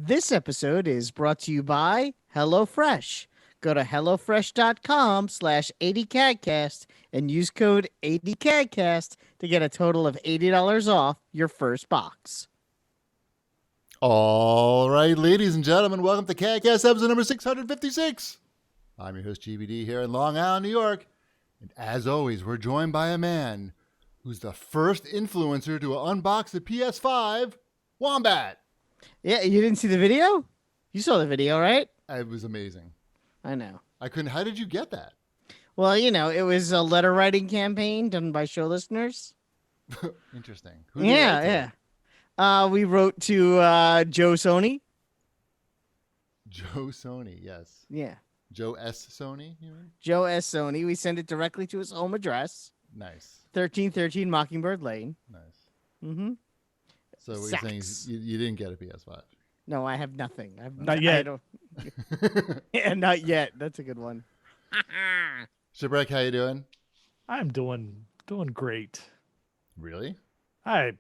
This episode is brought to you by HelloFresh. Go to HelloFresh.com/80CAGcast and use code 80CAGcast to get a total of $80 off your first box. All right, ladies and gentlemen, welcome to CAGcast episode number 656. I'm your host, GBD, here in Long Island, New York. And as always, we're joined by a man who's the first influencer to unbox the PS5, Wombat. Yeah, you didn't see the video? You saw the video, right? It was amazing. I know. How did you get that? Well, it was a letter writing campaign done by show listeners. Interesting. Who did you write to? We wrote to Joe Sony. Joe Sony, yes. Yeah. Joe S. Sony, you mean? Joe S. Sony. We sent it directly to his home address. Nice. 1313 Mockingbird Lane. Nice. Mm-hmm. So what you're saying is you didn't get a PS5? No, I have nothing. Not yet. Yeah, not yet. That's a good one. Shipwreck, how you doing? I'm doing great. Really? I'm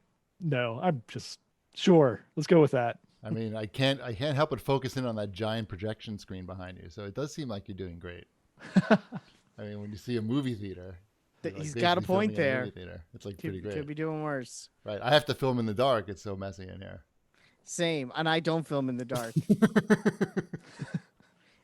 just sure. Let's go with that. I mean, I can't help but focus in on that giant projection screen behind you. So it does seem like you're doing great. I mean, when you see a movie theater, He's got a point there. It's like pretty great. Could be doing worse. Right. I have to film in the dark. It's so messy in here. Same. And I don't film in the dark.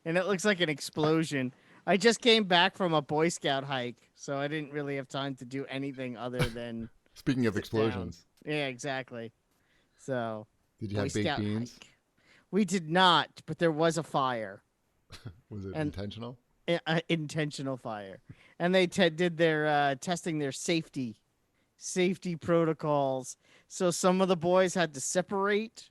And it looks like an explosion. I just came back from a Boy Scout hike, so I didn't really have time to do anything other than Speaking of explosions. down. Yeah, exactly. So Did you have baked beans? Hike. We did not, but there was a fire. Was it intentional? Intentional fire. And they did their testing their safety protocols. So some of the boys had to separate,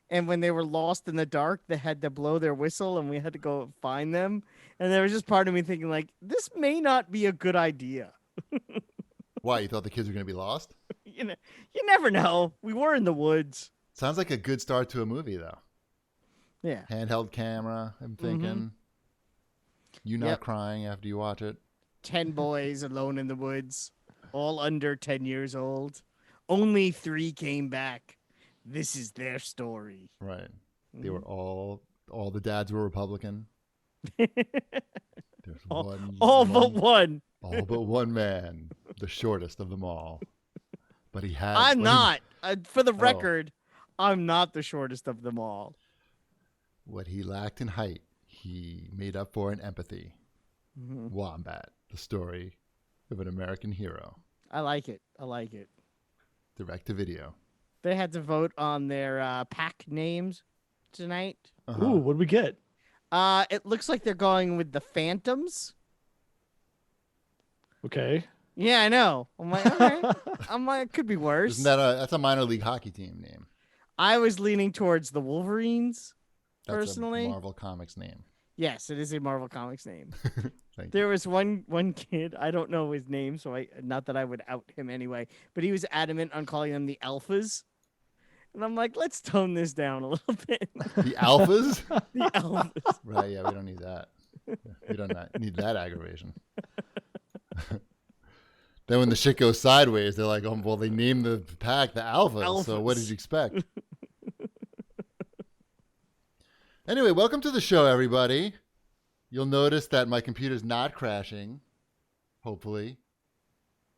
and when they were lost in the dark, they had to blow their whistle, and we had to go find them. And there was just part of me thinking, like, this may not be a good idea. Why? You thought the kids were going to be lost? You never know. We were in the woods. Sounds like a good start to a movie, though. Yeah. Handheld camera, I'm thinking. Mm-hmm. You not crying after you watch it. 10 boys alone in the woods, all under 10 years old. Only 3 came back. This is their story. Right. They were all the dads were Republican. There's all but one. All but one man, the shortest of them all. But he had. I'm not. For the record, I'm not the shortest of them all. What he lacked in height, he made up for in empathy. Mm-hmm. Wombat, the story of an American hero. I like it. Direct to video. They had to vote on their pack names tonight. Uh-huh. Ooh, what did we get? It looks like they're going with the Phantoms. Okay. Yeah, I know. I'm like, all right. It could be worse. Isn't that's a minor league hockey team name? I was leaning towards the Wolverines. Personally, that's a Marvel Comics name. Yes, it is a Marvel Comics name. There was one kid, I don't know his name, so not that I would out him anyway, but he was adamant on calling them the Alphas. And I'm like, let's tone this down a little bit. The Alphas? The Alphas. Right, yeah, we don't need that. We don't need that aggravation. Then when the shit goes sideways, they're like, oh, well, they named the pack the Alphas. So what did you expect? Anyway, welcome to the show, everybody. You'll notice that my computer's not crashing, hopefully.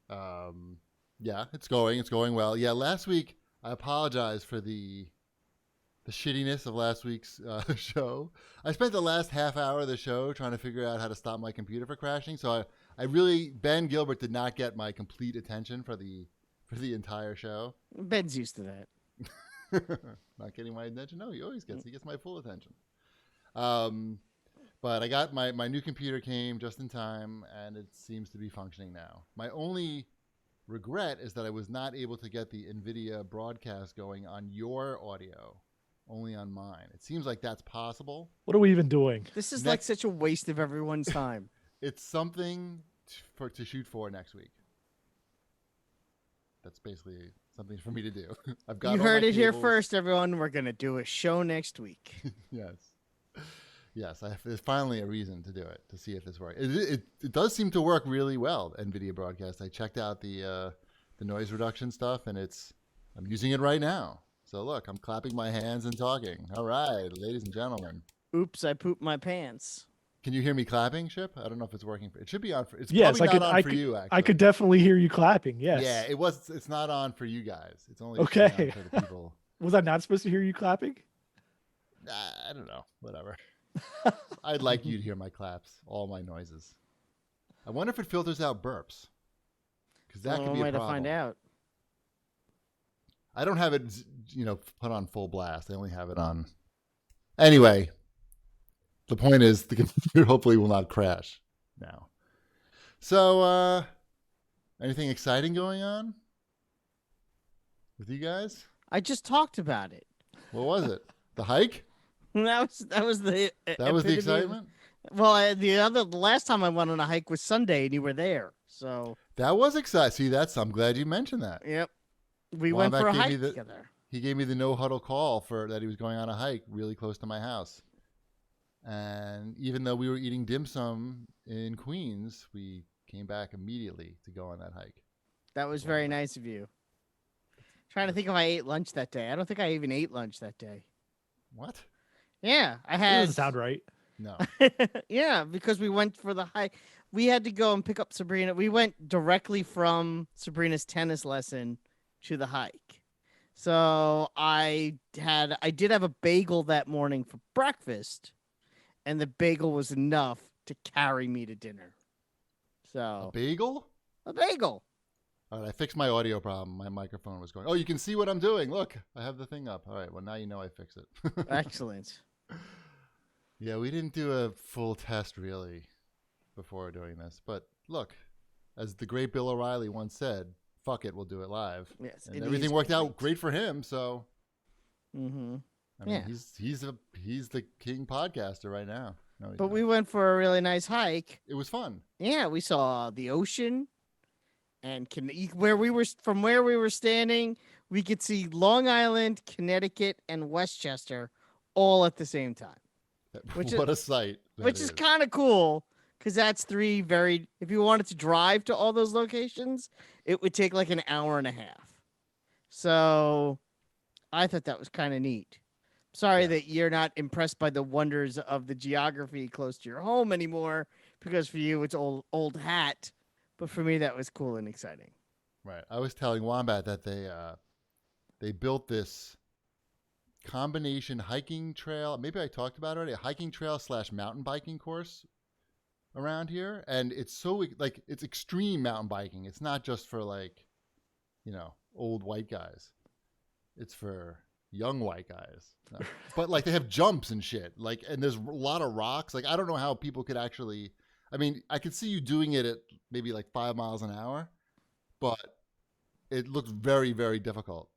Yeah, it's going well. Yeah, last week, I apologize for the shittiness of last week's show. I spent the last half hour of the show trying to figure out how to stop my computer from crashing, so Ben Gilbert did not get my complete attention for the entire show. Ben's used to that. Not getting my attention? No, he gets my full attention. But I got my new computer came just in time, and it seems to be functioning now. My only regret is that I was not able to get the NVIDIA broadcast going on your audio, only on mine. It seems like that's possible. What are we even doing? This is like such a waste of everyone's time. It's something to shoot for next week. That's basically something for me to do. I've got. You heard it here first, everyone. We're gonna do a show next week. Yes. There's finally a reason to do it, to see if this works. It does seem to work really well. NVIDIA broadcast. I checked out the noise reduction stuff, and I'm using it right now. So look, I'm clapping my hands and talking. All right, ladies and gentlemen. Oops, I pooped my pants. Can you hear me clapping, Ship? I don't know if it's working. It should be on. It's Yes, probably not on for you, actually. I could definitely hear you clapping. Yes. Yeah, it's not on for you guys. It's only Okay. on for the people. Was I not supposed to hear you clapping? I don't know. Whatever. I'd like you to hear my claps, all my noises. I wonder if it filters out burps. Because that could be a way problem. to find out. I don't have it, put on full blast. I only have it on. Anyway, the point is the computer hopefully will not crash now. So, anything exciting going on with you guys? I just talked about it. What was it? The hike? That was the excitement? Well, the last time I went on a hike was Sunday, and you were there. So that was exciting. See, I'm glad you mentioned that. Yep, we went for a hike together. He gave me the no huddle call for that he was going on a hike really close to my house. And even though we were eating dim sum in Queens, we came back immediately to go on that hike. That was very nice of you. Trying to think if I ate lunch that day. I don't think I even ate lunch that day. What? Yeah, I That had. doesn't sound right. No. Yeah, because we went for the hike. We had to go and pick up Sabrina. We went directly from Sabrina's tennis lesson to the hike. So I did have a bagel that morning for breakfast, and the bagel was enough to carry me to dinner. So A bagel? A bagel. All right, I fixed my audio problem. My microphone was going. Oh, you can see what I'm doing. Look, I have the thing up. All right, well, now you know I fix it. Excellent. Yeah, we didn't do a full test, really, before doing this. But look, as the great Bill O'Reilly once said, fuck it, we'll do it live. Yes, and everything worked out great for him, so. Mm-hmm. I mean, he's the king podcaster right now. No, but we went for a really nice hike. It was fun. Yeah, we saw the ocean. And where we were standing, we could see Long Island, Connecticut, and Westchester all at the same time. What a sight! Which is kind of cool because that's three very. If you wanted to drive to all those locations, it would take like an hour and a half. So, I thought that was kind of neat. Sorry that you're not impressed by the wonders of the geography close to your home anymore, because for you it's old hat. But for me, that was cool and exciting. Right. I was telling Wombat that they built this combination hiking trail. Maybe I talked about it already. A hiking trail / mountain biking course around here, and it's so it's extreme mountain biking. It's not just for old white guys. It's for young white guys. But they have jumps and shit. And there's a lot of rocks. I don't know how people could actually. I mean, I could see you doing it at maybe 5 miles an hour, but it looks very, very difficult.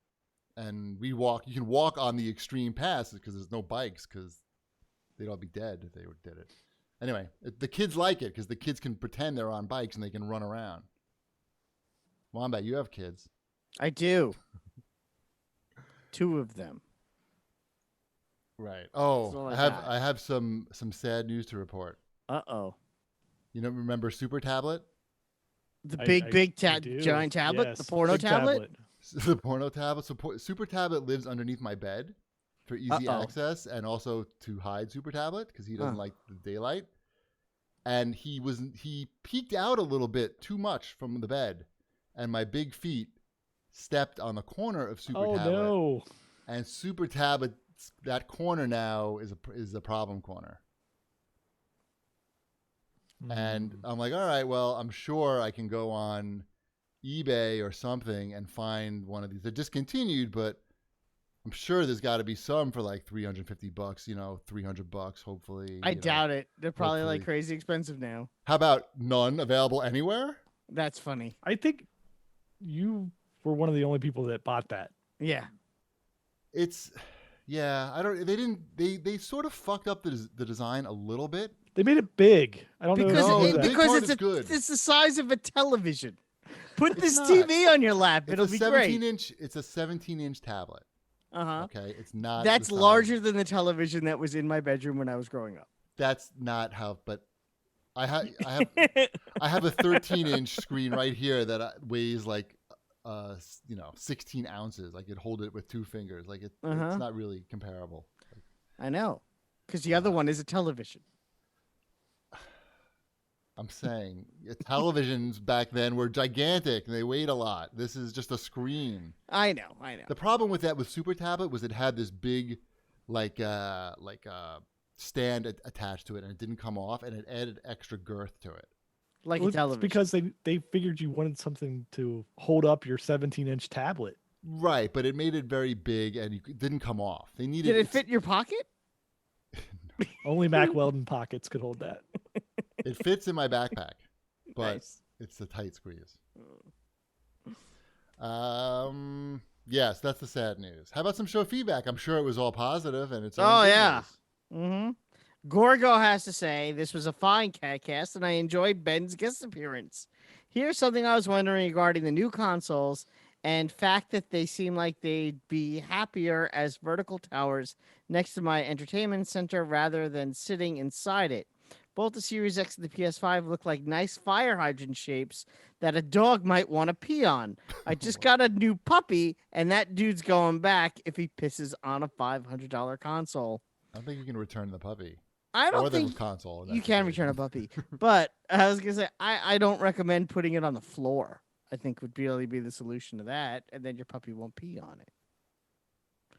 And you can walk on the extreme passes because there's no bikes because they'd all be dead if they did it. Anyway, the kids like it because the kids can pretend they're on bikes and they can run around. Wombat, you have kids. I do. 2 of them. Right. Oh, I have some sad news to report. Uh-oh. You don't remember Super Tablet? The giant tablet? Yes, the porno tablet? The porno tablet. So Super Tablet lives underneath my bed for easy access and also to hide Super Tablet because he doesn't like the daylight. And he peeked out a little bit too much from the bed, and my big feet stepped on the corner of Super Tablet. Oh no! And Super Tablet, that corner now is a problem corner. And I'm like, all right, well, I'm sure I can go on eBay or something and find one of these. They're discontinued, but I'm sure there's got to be some for $350, $300, hopefully. I doubt it. They're probably crazy expensive now. How about none available anywhere? That's funny. I think you were one of the only people that bought that. Yeah. They sort of fucked up the design a little bit. They made it big. I don't know. Because it's the size of a television. Put this TV on your lap. It'll be great. It's a 17-inch tablet. Uh-huh. Okay, it's not. That's larger than the television that was in my bedroom when I was growing up. That's not how. But I have a 13-inch screen right here that weighs 16 ounces. I could hold it with 2 fingers. Like it's Uh-huh. not really comparable. I know, because the other one is a television. I'm saying televisions back then were gigantic and they weighed a lot. This is just a screen. I know. The problem with that with Super Tablet was it had this big, stand attached to it, and it didn't come off, and it added extra girth to it. Like Well, a it's television. because they figured you wanted something to hold up your 17-inch tablet. Right, but it made it very big, and it didn't come off. They needed. Did it fit in your pocket? Only Mack Weldon pockets could hold that. It fits in my backpack, but Nice. it's the tight squeeze. Yes, that's the sad news. How about some show feedback? I'm sure it was all positive, and it's Oh, yeah. Mm-hmm. Gorgo has to say, this was a fine CAGcast, and I enjoyed Ben's guest appearance. Here's something I was wondering regarding the new consoles and fact that they seem like they'd be happier as vertical towers next to my entertainment center rather than sitting inside it. Both the Series X and the PS5 look like nice fire hydrant shapes that a dog might want to pee on. I just got a new puppy, and that dude's going back if he pisses on a $500 console. I don't think you can return the puppy. I don't Or the think console. you can return a puppy. But I was going to say, I don't recommend putting it on the floor. I think would really be the solution to that, and then your puppy won't pee on it.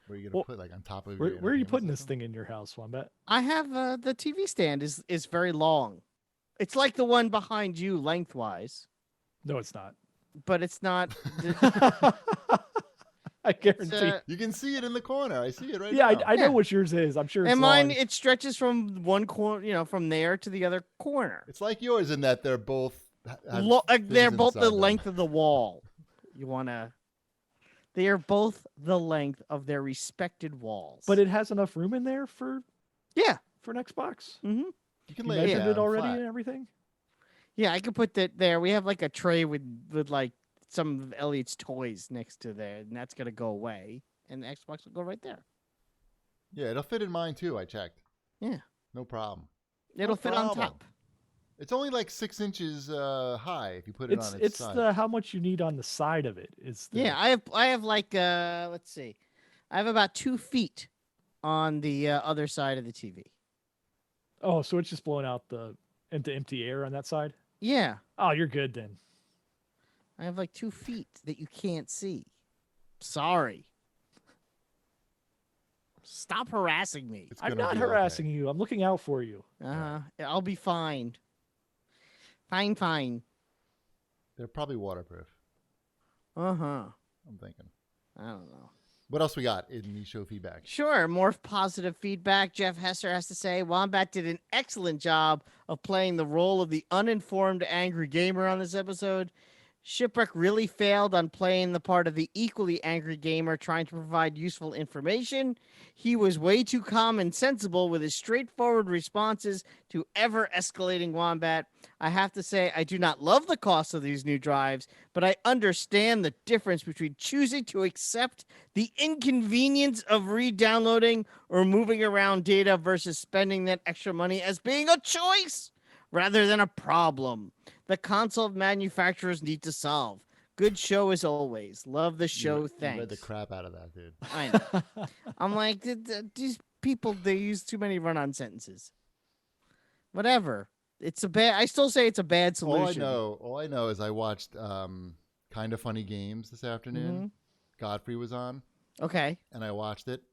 Where are you going to put, like, on top of Where are you entertainment putting this system? thing in your house, Wombat? I have the TV stand is very long. It's like the one behind you lengthwise, No, it's not. but it's not. I guarantee. You can see it in the corner. I see it right Yeah, now. I know Yeah. what yours is. I'm sure it's And mine, long. it stretches from one corner, from there to the other corner. It's like yours in that they're both. have They're things both the inside them. length of the wall. They are both the length of their respected walls. But it has enough room in there for yeah, an Xbox. mm-hmm. You can You lay it measured down it already flat. and everything. Yeah, I could put that there. We have like a tray with like some of Elliot's toys next to there, and that's gonna go away, and the Xbox will go right there. Yeah, it'll fit in mine too. I checked. Yeah, No problem. it'll fit on problem. top. It's only like 6 inches high if you put it on its It's side. the how much you need on the side of it. It's the, Yeah, I have like let's see, I have about 2 feet on the other side of the TV. Oh, so it's just blowing out into empty air on that side. Yeah, Oh, you're good then. I have like 2 feet that you can't see. Sorry. Stop harassing me. It's I'm gonna not be okay. harassing you. I'm looking out for you. I'll be fine. Fine. They're probably waterproof. Uh-huh. I'm thinking. I don't know. What else we got in the show feedback? Sure, more positive feedback. Jeff Hester has to say, Wombat did an excellent job of playing the role of the uninformed angry gamer on this episode. Shipwreck really failed on playing the part of the equally angry gamer trying to provide useful information. He was way too calm and sensible with his straightforward responses to ever-escalating Wombat. I have to say, I do not love the cost of these new drives, but I understand the difference between choosing to accept the inconvenience of re-downloading or moving around data versus spending that extra money as being a choice rather than a problem the console manufacturers need to solve. Good show as always. Love the show. You Thanks. read the crap out of that, dude. I know. I'm like, these people, they use too many run-on sentences. Whatever. I still say it's a bad solution. All I know is I watched Kind of Funny Games this afternoon. Godfrey was on, Okay. and I watched it.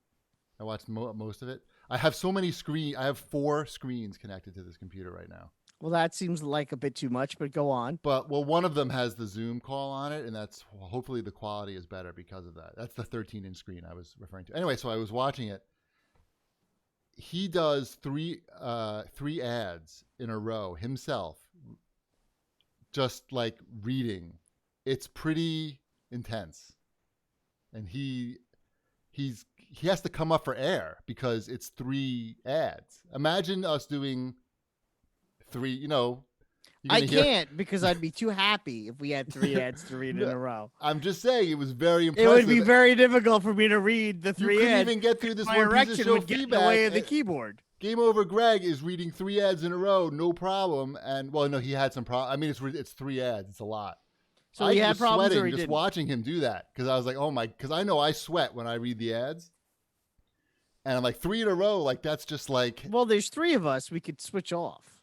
I watched most of it. I have so many screens. I have 4 screens connected to this computer right now. Well, that seems like a bit too much, but go on. But one of them has the Zoom call on it, and that's hopefully the quality is better because of that. That's the 13-inch screen I was referring to. Anyway, so I was watching it. He does three ads in a row himself, just like reading. It's pretty intense, and he has to come up for air because it's 3 ads. Imagine us doing 3, I can't because I'd be too happy if we had 3 ads to read in a row. I'm just saying it was very It impressive. would be very difficult for me to read the You 3 couldn't ads. even get through this My one piece of erection show would get in feedback. the way of the keyboard. Game Over Greg is reading 3 ads in a row, no problem. And well, no, he had some problem. I mean, it's 3 ads. It's a lot. So I he had was problems or sweating he just didn't. watching him do that because I was like, oh my, because I know I sweat when I read the ads, and I'm like 3 in a row. Like that's just like Well, there's 3 of us. We could switch off.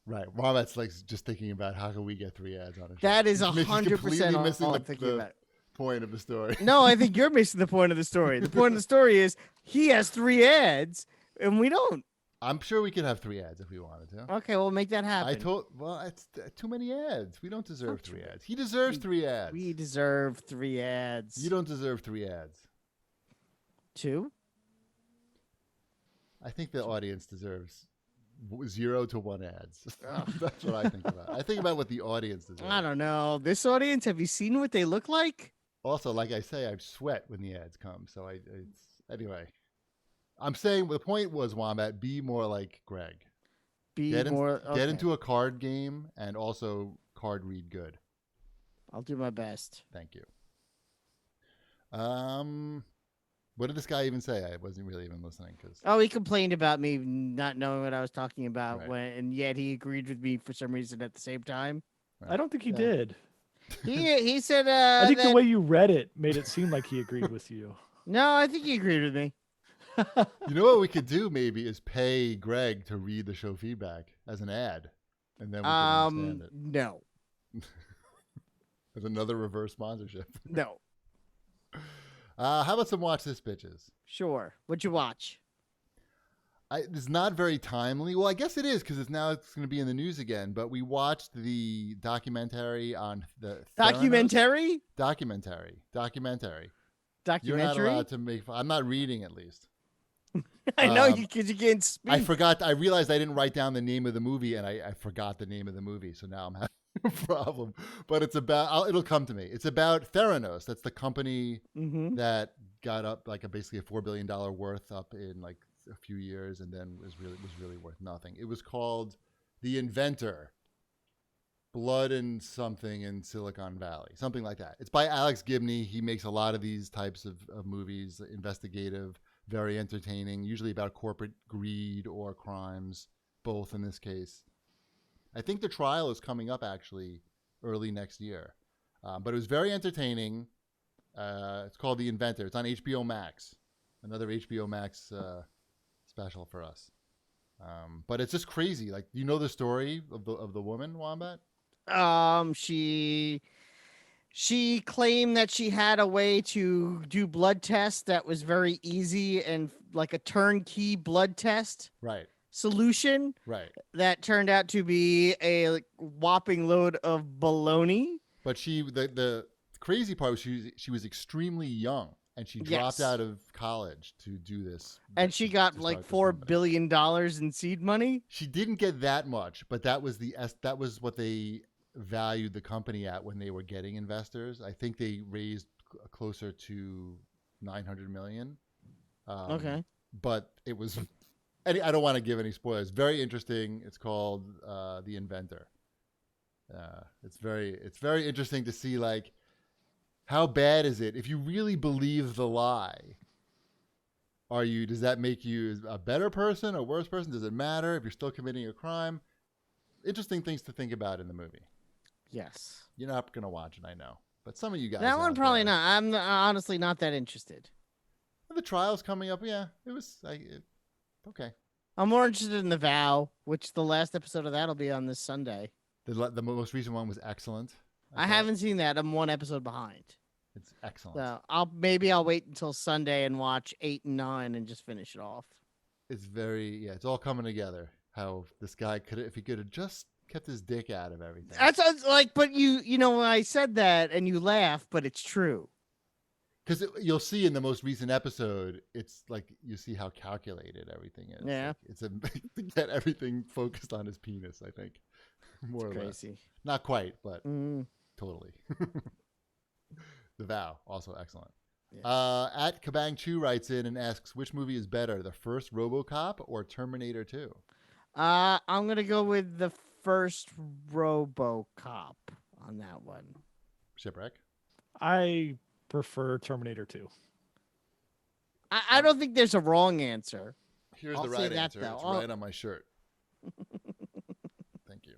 right. Wombats like just thinking about how can we get 3 ads on a show. That is He's 100% completely all missing I'm thinking the about. point of the story. No, I think you're missing the point of the story. The point of the story is he has 3 ads and we don't. I'm sure we could have 3 ads if we wanted to. Okay, well, make that happen. Well, it's too many ads. We don't deserve not 3 true. ads. He deserves 3 ads. We deserve 3 ads. You don't deserve 3 ads. 2? I think the audience deserves 0 to 1 ads. That's what I think about. I think about what the audience deserves. I don't know. This audience, have you seen what they look like? Also, like I say, I sweat when the ads come. So anyway. I'm saying the point was, Wombat, be more like Greg. Get into a card game and also card read good. I'll do my best. Thank you. What did this guy even say? I wasn't really even listening because. Oh, he complained about me not knowing what I was talking about, Right. and yet he agreed with me for some reason at the same time. Right. I don't think he did. He said. I think that... the way you read it made it seem like he agreed with you. No, I think he agreed with me. You know what we could do maybe is pay Greg to read the show feedback as an ad, and then we can understand it. No, As another reverse sponsorship. no. How about some watch this, bitches? Sure. What'd you watch? It's not very timely. Well, I guess it is because it's going to be in the news again. But we watched the documentary on the Documentary. Documentary. You're not Documentary. allowed to make. I'm not reading, at least. I know because you can't speak. I forgot. I realized I didn't write down the name of the movie, and I forgot the name of the movie. So now I'm having a problem. But it's about. It'll come to me. It's about Theranos. That's the company that got up like basically a $4 billion worth up in like a few years, and then was really worth nothing. It was called The Inventor. Blood and something in Silicon Valley, something like that. It's by Alex Gibney. He makes a lot of these types of movies, investigative, very entertaining, usually about corporate greed or crimes, both in this case. I think the trial is coming up actually early next year, but it was very entertaining. It's called The Inventor. It's on HBO Max, another HBO Max special for us. But it's just crazy. Like, you know the story of the woman, Wombat? She claimed that she had a way to do blood tests that was very easy and like a turnkey blood test solution. Right. That turned out to be a whopping load of baloney. But the crazy part was she was extremely young and she dropped out of college to do this. And she got like $4 billion in seed money. She didn't get that much, but that was what they valued the company at when they were getting investors. I think they raised closer to 900 million. Okay. But it was, I don't want to give any spoilers. Very interesting. It's called The Inventor. It's very interesting to see like how bad is it if you really believe the lie. Does that make you a better person, a worse person? Does it matter if you're still committing a crime? Interesting things to think about in the movie. Yes. You're not going to watch it, I know. But some of you guys. That one probably not. I'm honestly not that interested. The trial's coming up. Yeah, it was okay. I'm more interested in The Vow, which the last episode of that will be on this Sunday. The most recent one was excellent. I haven't seen that. I'm one episode behind. It's excellent. So I'll wait until Sunday and watch 8 and 9 and just finish it off. It's it's all coming together. How this guy if he could have just kept his dick out of everything. That's like, but you know, when I said that and you laugh, but it's true. Because you'll see in the most recent episode, it's like you see how calculated everything is. Yeah. Like, it's to get everything focused on his penis, I think. More or less. Not quite, but totally. The Vow, also excellent. Yeah. At Kabang Chu writes in and asks, which movie is better, the first Robocop or Terminator 2? I'm going to go with the first Robocop on that one. Shipwreck? I prefer Terminator 2. I don't think there's a wrong answer. Here's the right answer. It's right on my shirt. Thank you.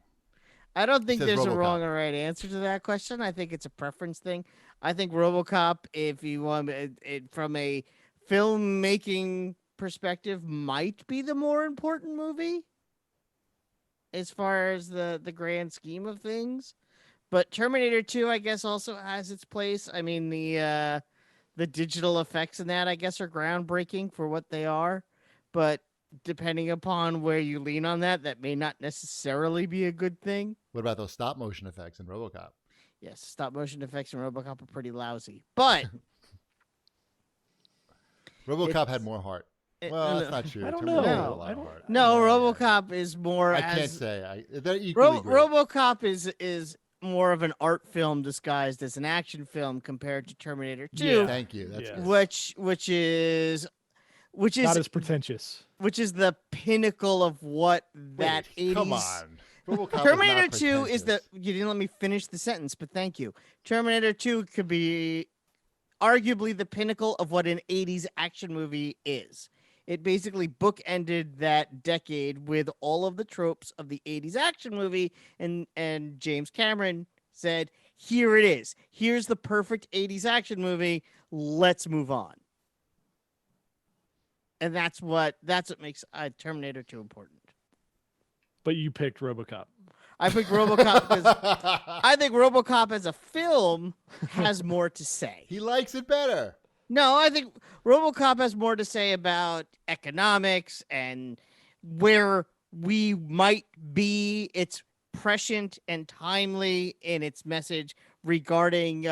I don't think says there's a RoboCop. wrong or right answer to that question. I think it's a preference thing. I think RoboCop, if you want it from a filmmaking perspective, might be the more important movie as far as the grand scheme of things. But Terminator 2, I guess, also has its place. I mean, the digital effects in that, I guess, are groundbreaking for what they are. But depending upon where you lean on that, that may not necessarily be a good thing. What about those stop motion effects in RoboCop? Yes, stop motion effects in RoboCop are pretty lousy. But RoboCop had more heart. Well, that's not true. I don't Terminator know. had a lot I of don't- heart. no, Yeah. RoboCop is more. I as, can't say. They're equally great. RoboCop is more of an art film disguised as an action film compared to Terminator 2, Yeah. Thank you. That's Yes. good. which is Not as pretentious. which is the pinnacle of what that Wait, 80s. Come on. RoboCop Terminator is 2 not is the. pretentious. You didn't let me finish the sentence, but thank you. Terminator 2 could be arguably the pinnacle of what an 80s action movie is. It basically bookended that decade with all of the tropes of the 80s action movie, and James Cameron said, "Here it is. Here's the perfect 80s action movie. Let's move on." And that's what makes Terminator 2 important. But you picked RoboCop. I picked RoboCop because I think RoboCop as a film has more to say. He likes it better. No, I think RoboCop has more to say about economics and where we might be. It's prescient and timely in its message regarding,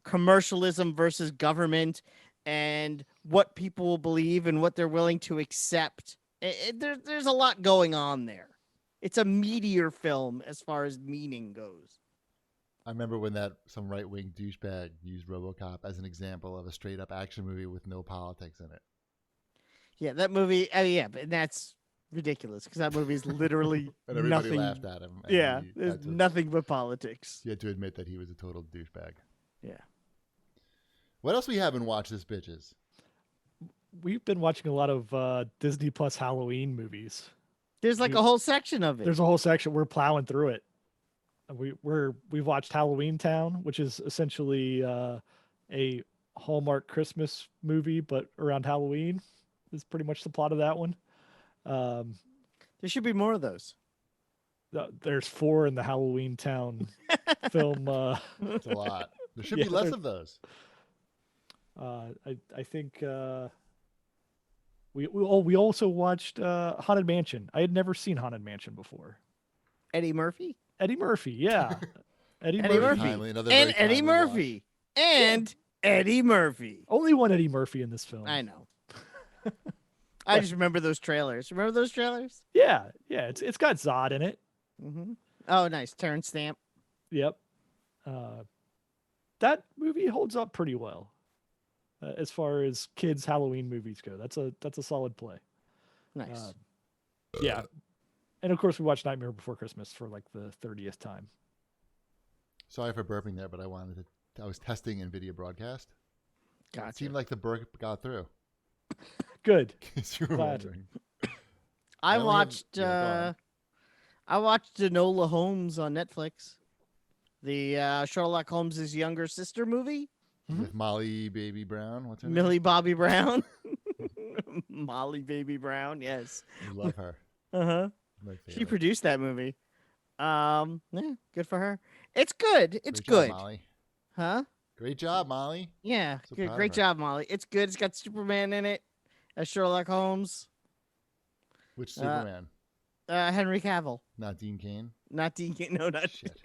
commercialism versus government and what people will believe and what they're willing to accept. There's a lot going on there. It's a meteor film as far as meaning goes. I remember when some right-wing douchebag used RoboCop as an example of a straight-up action movie with no politics in it. Yeah, that movie. But that's ridiculous because that movie is literally And everybody nothing. laughed at him. And Yeah, he there's had to- nothing but politics. He had to admit that he was a total douchebag. Yeah. What else we haven't watched as bitches? We've been watching a lot of Disney Plus Halloween movies. There's like a whole section of it. There's a whole section. We're plowing through it. We've watched Halloween Town, which is essentially a Hallmark Christmas movie, but around Halloween is pretty much the plot of that one. There should be more of those. There's 4 in the Halloween Town film. It's a lot. There should Yeah, be less there- of those. I think we also watched Haunted Mansion. I had never seen Haunted Mansion before. Eddie Murphy. Eddie Murphy, yeah. Eddie Eddie Murphy. Murphy. Timely, another And very Eddie timely Murphy. And Eddie Murphy. Only one Eddie Murphy in this film. I know. I just remember those trailers. Remember those trailers? Yeah. It's got Zod in it. Mm-hmm. Oh, nice. Terrence Stamp. Yep. That movie holds up pretty well as far as kids' Halloween movies go. That's a solid play. Nice. Yeah. And of course, we watched Nightmare Before Christmas for like the 30th time. Sorry for burping there, but I was testing NVIDIA broadcast. It Gotcha. seemed like the burp got through. Good. In case you were Glad. wondering. I Now we have- watched yeah, go I watched Enola Holmes on Netflix. The Sherlock Holmes' younger sister movie. With Molly Baby Brown. What's her name? Millie Bobby Brown. Molly Baby Brown, yes. I love her. Uh-huh. My She favorite. produced that movie. Yeah, good for her. It's good. It's Great good. job, Molly. Huh? Great job, Molly. Yeah, So good, proud of great her. job, Molly. It's good. It's got Superman in it as Sherlock Holmes. Which Superman? Henry Cavill. Not Dean Cain. Not Dean Cain. No, not Shit.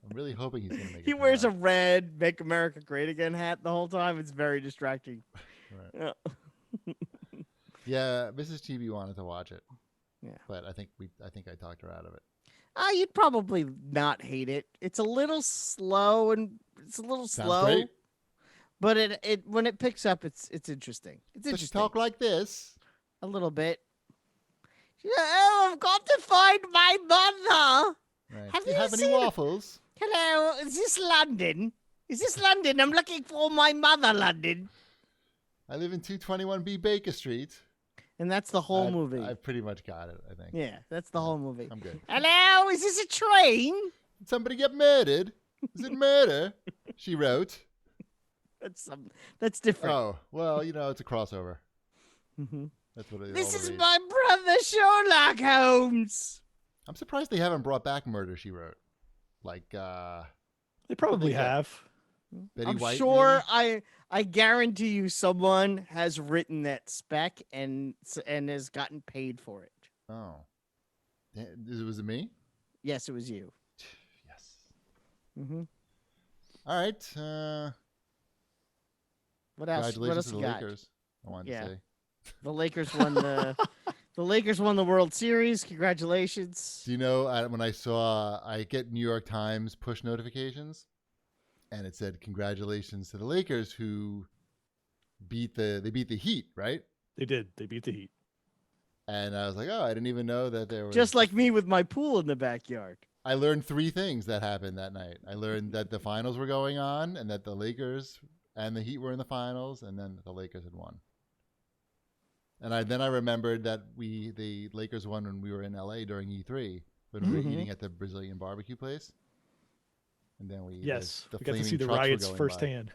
I'm really hoping he's gonna make. He wears a red "Make America Great Again" hat the whole time. It's very distracting. Right. Yeah. Yeah, Mrs. TV wanted to watch it. Yeah. But I think I talked her out of it. You'd probably not hate it. It's a little slow Sounds slow, great. but it when it picks up, it's interesting. It's Does she interesting. talk like this? A little bit. Oh, I've got to find my mother. Right. Have Do you you have any seen- waffles? Hello, is this London? Is this London? I'm looking for my mother, London. I live in 221B Baker Street. And that's the whole movie. I pretty much got it, I think. Yeah, that's the whole movie. I'm good. Hello, is this a train? Did somebody get murdered? Is it murder? She wrote. That's different. Oh, well, it's a crossover. Mm-hmm. That's what it is. This is my brother Sherlock Holmes. I'm surprised they haven't brought back Murder, She Wrote. Like, They probably have. Betty I'm White. sure maybe? I guarantee you someone has written that spec and has gotten paid for it. Oh. Was it me? Yes, it was you. Yes. Mm-hmm. All right. What else? What Congratulations else to the you got? Lakers. I wanted to say. The Lakers won the Lakers won the World Series. Congratulations. Do you know when I get New York Times push notifications, and it said congratulations to the Lakers who beat the Heat, right? They did. They beat the Heat. And I was like, oh, I didn't even know that there was. Just like me with my pool in the backyard. I learned 3 things that happened that night. I learned that the finals were going on, and that the Lakers and the Heat were in the finals, and then the Lakers had won. And then I remembered that the Lakers won when we were in LA during E3 when we were eating at the Brazilian barbecue place. And then we we got to see the trucks were riots going by. firsthand.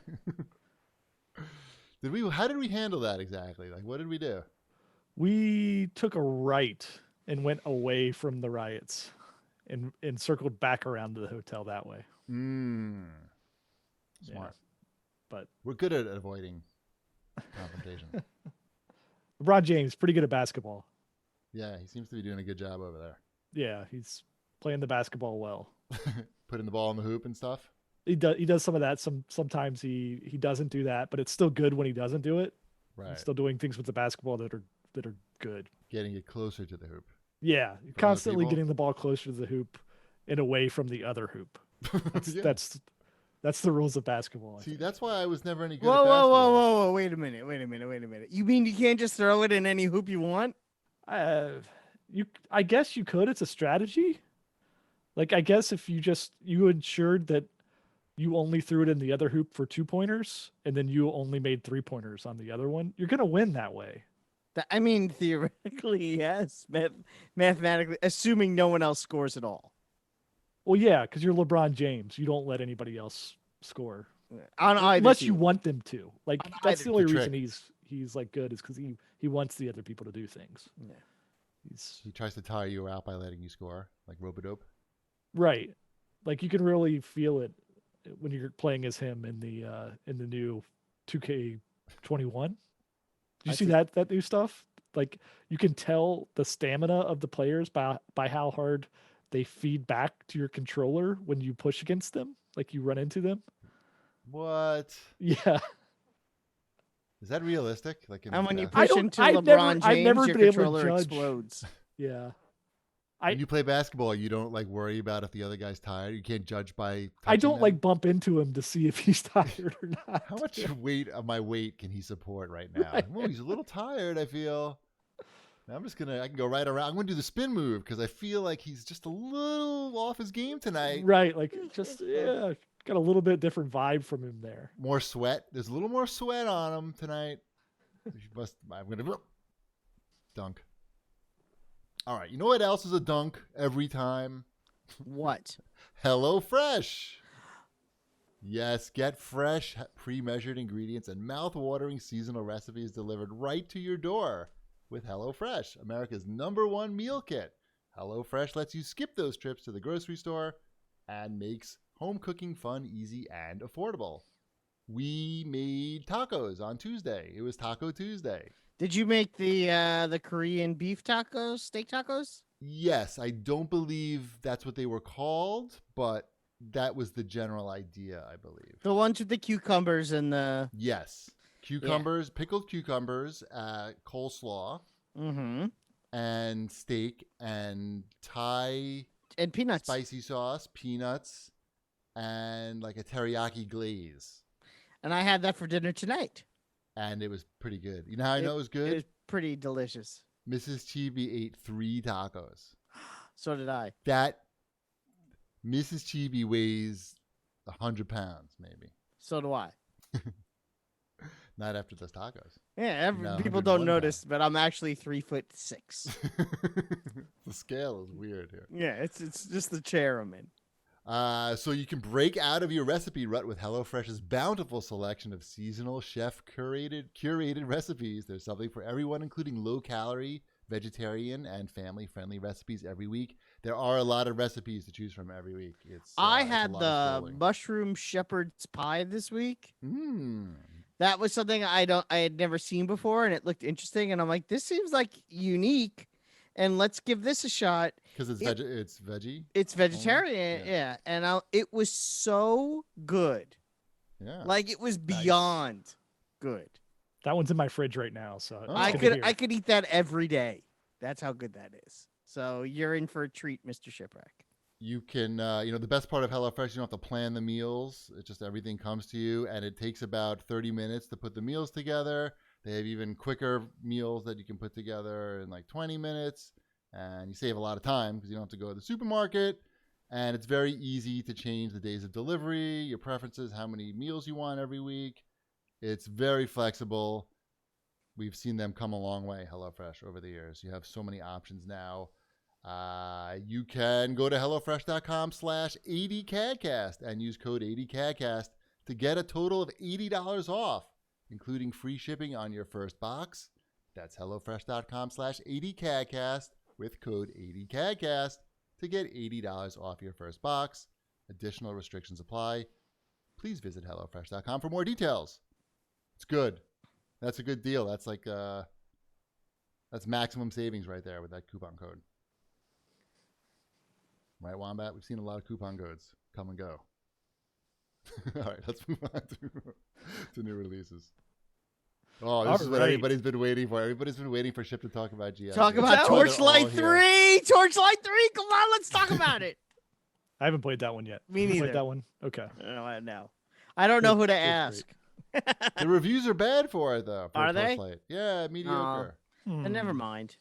How did we handle that exactly? Like, what did we do? We took a right and went away from the riots and circled back around to the hotel that way. Smart. Yeah. But We're good at avoiding confrontation. LeBron James, pretty good at basketball. Yeah, he seems to be doing a good job over there. Yeah, he's playing the basketball well. Putting the ball in the hoop and stuff. He does some of that. Sometimes he doesn't do that, but it's still good when he doesn't do it. Right. He's still doing things with the basketball that are good. Getting it closer to the hoop. Yeah, other constantly people? getting the ball closer to the hoop and away from the other hoop. Yeah. That's the rules of basketball. I See, think. that's why I was never any good Whoa, at whoa, basketball. whoa, whoa! Wait a minute! You mean you can't just throw it in any hoop you want? I guess you could. It's a strategy. Like, I guess if you ensured that you only threw it in the other hoop for 2-pointers and then you only made 3-pointers on the other one, you're going to win that way. I mean, theoretically, yes. Mathematically, assuming no one else scores at all. Well, yeah, because you're LeBron James. You don't let anybody else score. On either Unless team. you want them to. Like, On that's either the only team. reason he's like good is because he wants the other people to do things. Yeah. He tries to tire you out by letting you score, like Robodope. Right. Like, you can really feel it when you're playing as him in the new 2K21. Did you see that new stuff? Like, you can tell the stamina of the players by how hard they feed back to your controller when you push against them, like you run into them. What? Yeah. Is that realistic? Like, And when you basketball? push into I've LeBron I've James, never your been able to controller judge. explodes. Yeah. When you play basketball, you don't like worry about if the other guy's tired. You can't judge by. I don't touching like them? bump into him to see if he's tired or not. How much weight of my weight can he support right now? Right. Oh, he's a little tired. I feel. Now I can go right around. I'm gonna do the spin move because I feel like he's just a little off his game tonight. Right, like just got a little bit different vibe from him there. More sweat. There's a little more sweat on him tonight. I'm gonna dunk. All right. You know what else is a dunk every time? What? HelloFresh. Yes, get fresh, pre-measured ingredients and mouth-watering seasonal recipes delivered right to your door with HelloFresh, America's #1 meal kit. HelloFresh lets you skip those trips to the grocery store and makes home cooking fun, easy, and affordable. We made tacos on Tuesday. It was Taco Tuesday. Did you make the Korean beef tacos, steak tacos? Yes, I don't believe that's what they were called, but that was the general idea, I believe. The ones with the cucumbers and the Yes. Cucumbers, pickled cucumbers, coleslaw, and steak, and Thai and peanuts. spicy sauce, peanuts, and like a teriyaki glaze. And I had that for dinner tonight. And it was pretty good. You know how I know it was good? It was pretty delicious. Mrs. Chibi ate 3 tacos. So did I. That Mrs. Chibi weighs 100 pounds, maybe. So do I. Not after those tacos. Yeah, No, people 101 don't now. notice, but I'm actually 3'6". The scale is weird here. Yeah, it's just the chair I'm in. So you can break out of your recipe rut with HelloFresh's bountiful selection of seasonal chef curated recipes. There's something for everyone, including low-calorie, vegetarian, and family-friendly recipes every week. There are a lot of recipes to choose from every week. I It's a had lot the of scrolling. mushroom shepherd's pie this week. Mm. That was something I had never seen before, and it looked interesting. And I'm like, this seems like unique, and let's give this a shot. Because it's veggie. It's vegetarian, Yeah. yeah. And it was so good. Yeah. Like it was Nice. beyond good. That one's in my fridge right now, so Oh. I it's good to could hear. eat that every day. That's how good that is. So you're in for a treat, Mr. Shipwreck. You can, the best part of HelloFresh, you don't have to plan the meals. It's just everything comes to you, and it takes about 30 minutes to put the meals together. They have even quicker meals that you can put together in like 20 minutes, and you save a lot of time because you don't have to go to the supermarket. And it's very easy to change the days of delivery, your preferences, how many meals you want every week. It's very flexible. We've seen them come a long way, HelloFresh, over the years. You have so many options now. You can go to HelloFresh.com/80CAGcast and use code 80CAGcast to get a total of $80 off, including free shipping on your first box. That's HelloFresh.com/80CAGcast with code 80CAGcast to get $80 off your first box. Additional restrictions apply. Please visit HelloFresh.com for more details. It's good. That's a good deal. That's like that's maximum savings right there with that coupon code. Right, Wombat? We've seen a lot of coupon codes come and go. All right, let's move on to new releases. Oh, this is what everybody's been waiting for. Everybody's been waiting for Ship to talk about G.I. Talk Joe. about Oh, they're Torchlight all here. 3! Torchlight 3! Come on, let's talk about it. I haven't played that one yet. Me You neither. played that one? Okay. No. I don't know who to ask. The reviews are bad for it, though. For Are they? Torchlight. Yeah, mediocre. And never mind.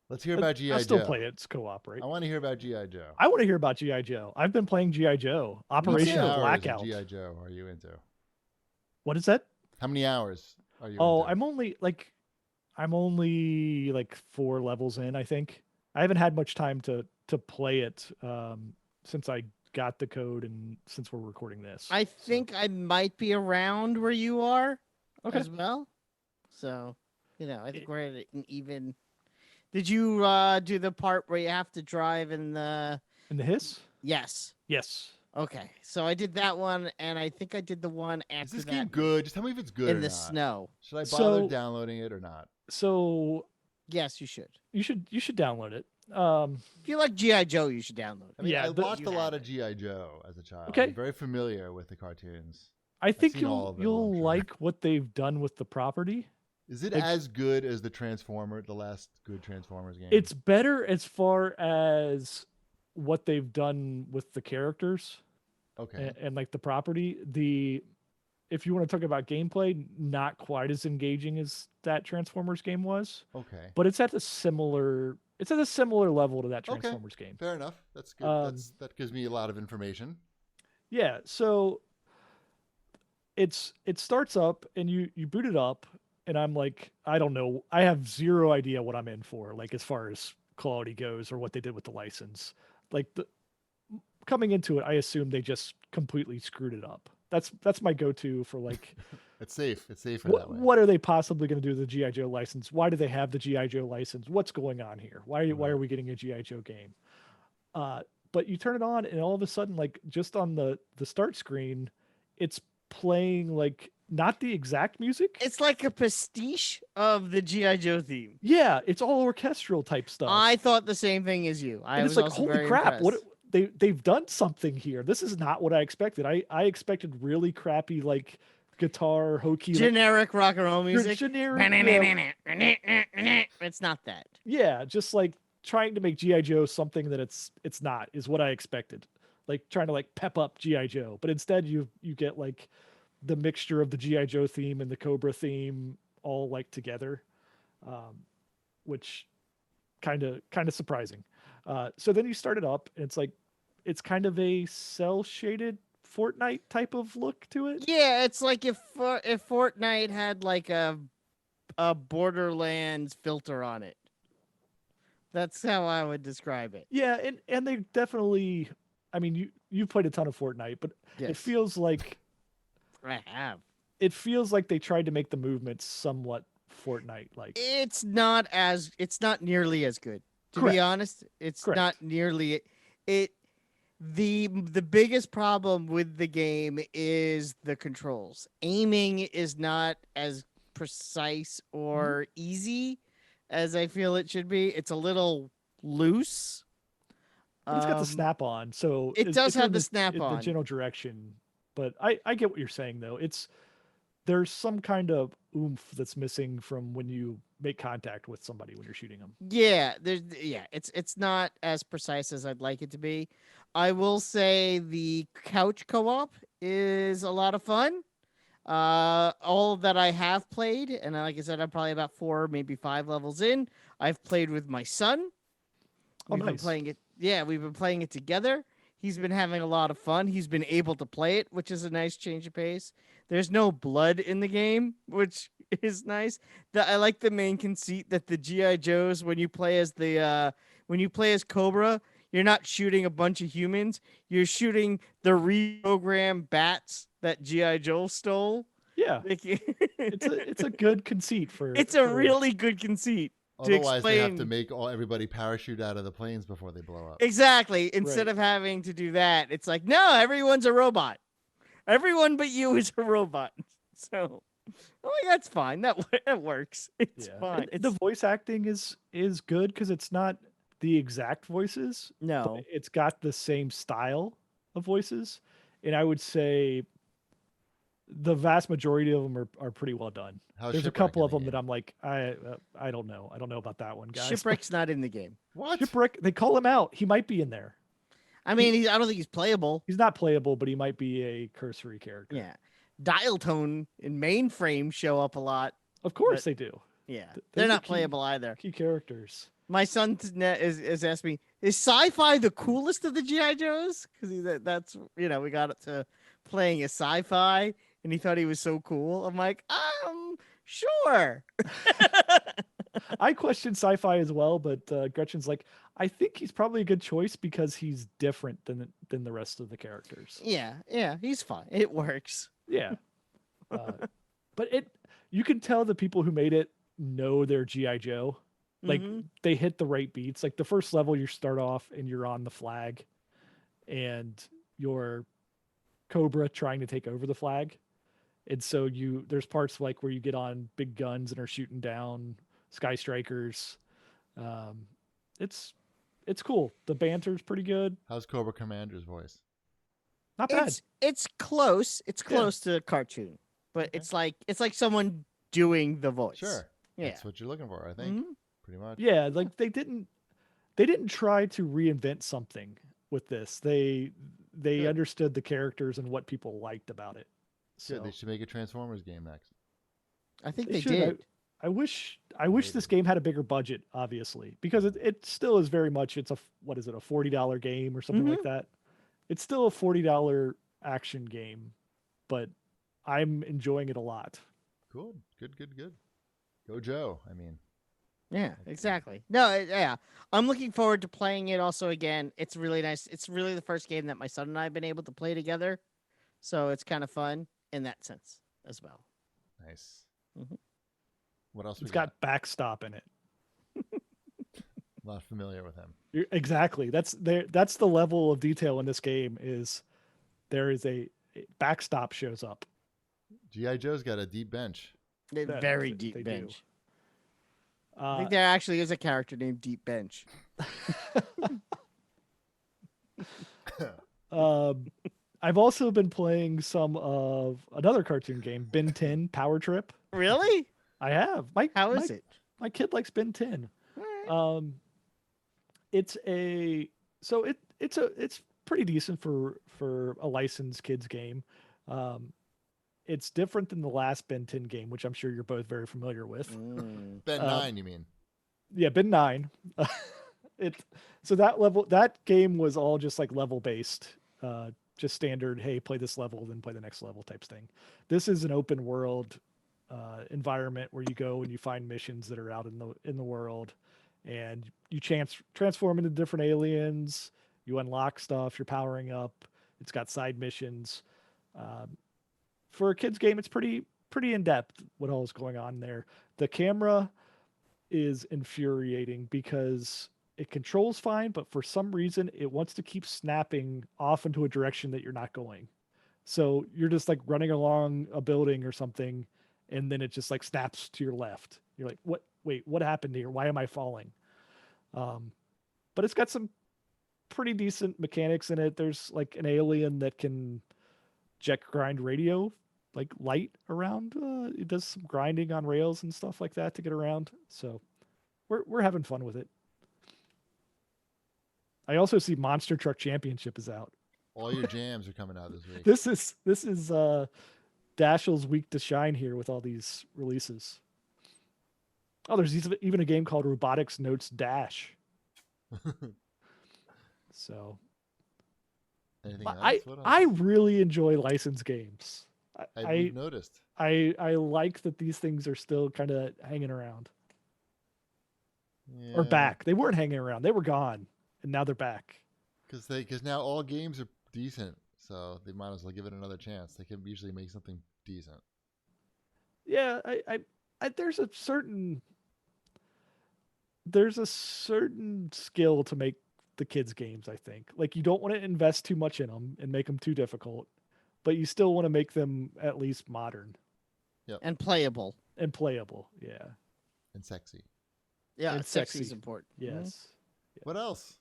Let's hear about G.I. Joe. I'll still play it. It's co-operate. I want to hear about G.I. Joe. I want to hear about G.I. Joe. I've been playing G.I. Joe. Operation How many hours of Blackout. G.I. Joe are you into? What is that? How many hours are you Oh, into? I'm only like 4 levels in, I think. I haven't had much time to play it since I got the code and since we're recording this. I think I might be around where you are as well. So, I think we're at an even. Did you do the part where you have to drive in the Hiss? Yes. Yes. Okay. So I did that one, and I think I did the one after Is this that game good? Just tell me if it's good in or the not. snow. Should I bother So- downloading it or not? So Yes, you should. you should download it. If you like GI Joe, you should download it. I mean, Yeah, I watched you a lot have of G.I. Joe as a child. Okay. I'm very familiar with the cartoons. I think seen all of them, I'm you'll sure. like what they've done with the property. Is it Like- as good as the last good Transformers game? It's better as far as what they've done with the characters okay. and like the property. If you want to talk about gameplay, not quite as engaging as that Transformers game was, Okay. but it's at a similar level to that Okay. Transformers game. Fair enough. That's good. That gives me a lot of information. Yeah, so it starts up and you boot it up and I'm like, I don't know, I have zero idea what I'm in for, like as far as quality goes or what they did with the license. Like coming into it, I assume they just completely screwed it up. That's my go-to for like It's safe. It's safer that way. what are they possibly going to do with the G.I. Joe license? Why do they have the G.I. Joe license? What's going on here? Why are we getting a G.I. Joe game? But you turn it on and all of a sudden, like just on the start screen, it's playing like not the exact music. It's like a pastiche of the GI Joe theme. Yeah, it's all orchestral type stuff. I thought the same thing as you. I and was it's like, also holy very crap! impressed. They've done something here. This is not what I expected. I expected really crappy like guitar hokey generic rock and roll music. generic. It's not that. Yeah, just like trying to make G.I. Joe something that it's not is what I expected. Like trying to like pep up G.I. Joe, but instead you get like the mixture of the G.I. Joe theme and the Cobra theme all like together, which kind of surprising. So then you start it up and it's like it's kind of a cell shaded Fortnite type of look to it. Yeah, it's like if Fortnite had like a Borderlands filter on it. That's how I would describe it. Yeah, and they definitely. I mean, you've played a ton of Fortnite, but Yes, it feels like I have. they tried to make the movements somewhat Fortnite like. It's not nearly as good. To Correct. be honest, it's Correct. not nearly it. The biggest problem with the game is the controls. Aiming is not as precise or easy as I feel it should be. It's a little loose. But it's got the snap on, so It does you're have in the snap in the on. general direction. But I get what you're saying though. There's some kind of oomph that's missing from when you make contact with somebody when you're shooting them. Yeah, it's not as precise as I'd like it to be. I will say the couch co-op is a lot of fun. All that I have played, and like I said, I'm probably about 4, maybe 5 levels in. I've played with my son. Oh, We've been nice. playing it. Yeah, we've been playing it together. He's been having a lot of fun. He's been able to play it, which is a nice change of pace. There's no blood in the game, which is nice. I like the main conceit that the GI Joes, when you play as Cobra, you're not shooting a bunch of humans. You're shooting the reprogrammed bats that GI Joe stole. Yeah, Like, it's a good conceit for. it's a really good conceit. To Otherwise, they have to explain make everybody parachute out of the planes before they blow up. exactly. Instead Right. of having to do that, it's like, no, everyone's a robot. Everyone but you is a robot. So, that's fine. That works. It's Yeah. fine. And the voice acting is good because it's not the exact voices, no. but it's got the same style of voices, and I would say the vast majority of them are pretty well done. How's There's a Shipwreck couple in of the them that game? I'm like, I don't know. I don't know about that one, guys. Shipwreck's not in the game. What? Shipwreck, they call him out. He might be in there. I mean, I don't think he's playable. He's not playable, but he might be a cursory character. Yeah. Dial tone and mainframe show up a lot. Of course But- they do. Yeah. They're They're the not key- playable either. Key characters. My son is asked me, is sci-fi the coolest of the GI Joes? Because that's we got it to playing as sci-fi, and he thought he was so cool. I'm like, sure. I question sci-fi as well, but Gretchen's like, I think he's probably a good choice because he's different than the rest of the characters. Yeah, he's fine. It works. Yeah, but you can tell the people who made it know their GI Joe. Like Mhm. they hit the right beats. Like the first level, you start off and you're on the flag, and you're Cobra trying to take over the flag, and so there's parts like where you get on big guns and are shooting down sky strikers. It's cool. The banter's pretty good. How's Cobra Commander's voice? Not bad. It's close. It's close to a cartoon, but Okay. it's like someone doing the voice. Sure. Yeah. That's what you're looking for, I think. Mhm. Pretty much. Yeah, like they didn't try to reinvent something with this. They Good. understood the characters and what people liked about it. Good. So They should make a Transformers game next. I think they they should. did. I wish this game had a bigger budget, obviously, because it still is very much it's a $40 game or something like that. It's still a $40 action game, but I'm enjoying it a lot. Cool. Good. Go Joe. I mean, Yeah, exactly. No, yeah. I'm looking forward to playing it also again. It's really nice. It's really the first game that my son and I have been able to play together. So it's kind of fun in that sense as well. nice. Mhm. What else It's we got? got backstop in it. Not familiar with him. Exactly. That's the level of detail in this game is there is a backstop shows up. G.I. Joe's got a deep bench. Very they deep do. bench. I think there actually is a character named Deep Bench. I've also been playing some of another cartoon game, Ben 10 Power Trip. Really? I have. How is it? My kid likes Ben 10. All right. It's pretty decent for a licensed kids game. It's different than the last Ben 10 game, which I'm sure you're both very familiar with. Mm. Ben 9, you mean? Yeah, Ben 9. So that game was all just like level based just standard, hey, play this level, then play the next level type thing. This is an open world environment where you go and you find missions that are out in the world, and you transform into different aliens. You unlock stuff. You're powering up. It's got side missions. For a kids game, it's pretty in depth what all is going on there. The camera is infuriating because it controls fine, but for some reason it wants to keep snapping off into a direction that you're not going. So you're just like running along a building or something, and then it just like snaps to your left. You're like, what? Wait, what happened here? Why am I falling? But it's got some pretty decent mechanics in it. There's like an alien that can jet grind radio, like light around. It does some grinding on rails and stuff like that to get around. So we're having fun with it. I also see Monster Truck Championship is out. All your jams are coming out this week. This is Dashiell's week to shine here with all these releases. Oh, there's even a game called Robotics Notes Dash. So Anything else? What else? I really enjoy licensed games. I've noticed. I like that these things are still kind of hanging around. Yeah. Or back. They weren't hanging around. They were gone, and now they're back. Because now all games are decent, so they might as well give it another chance. They can usually make something decent. Yeah, I there's a certain skill to make the kids games, I think. Like, you don't want to invest too much in them and make them too difficult, but you still want to make them at least modern. Yep. And playable. Yeah. And sexy. Yeah, And sexy is sexy. important. Yes. What else?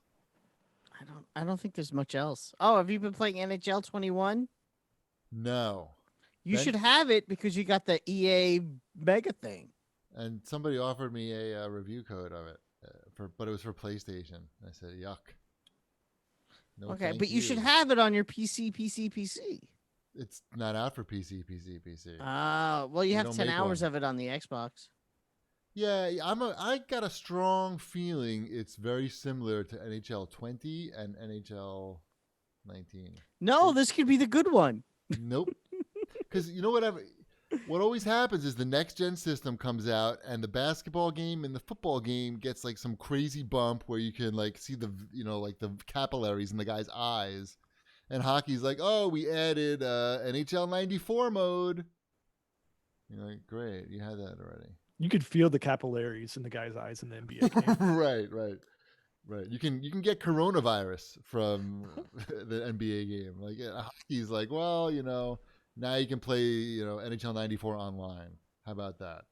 I don't think there's much else. Oh, have you been playing NHL 21? No. You Ben- should have it because you got the EA Mega thing. And somebody offered me a review code of it, but it was for PlayStation. I said, yuck. No, Okay, thank but you should have it on your PC. It's not out for PC. Well, you They have don't 10 make hours one. of it on the Xbox. Yeah, I got a strong feeling it's very similar to NHL 20 and NHL 19. No, this could be the good one. Nope. Because you know what always happens is the next gen system comes out and the basketball game and the football game gets like some crazy bump where you can like see the like the capillaries in the guy's eyes, and hockey's like, oh, we added NHL 94 mode. You're like, great, you had that already. You could feel the capillaries in the guy's eyes in the NBA game. Right. You can get coronavirus from the NBA game. Like hockey's like, well, now you can play, NHL 94 online. How about that?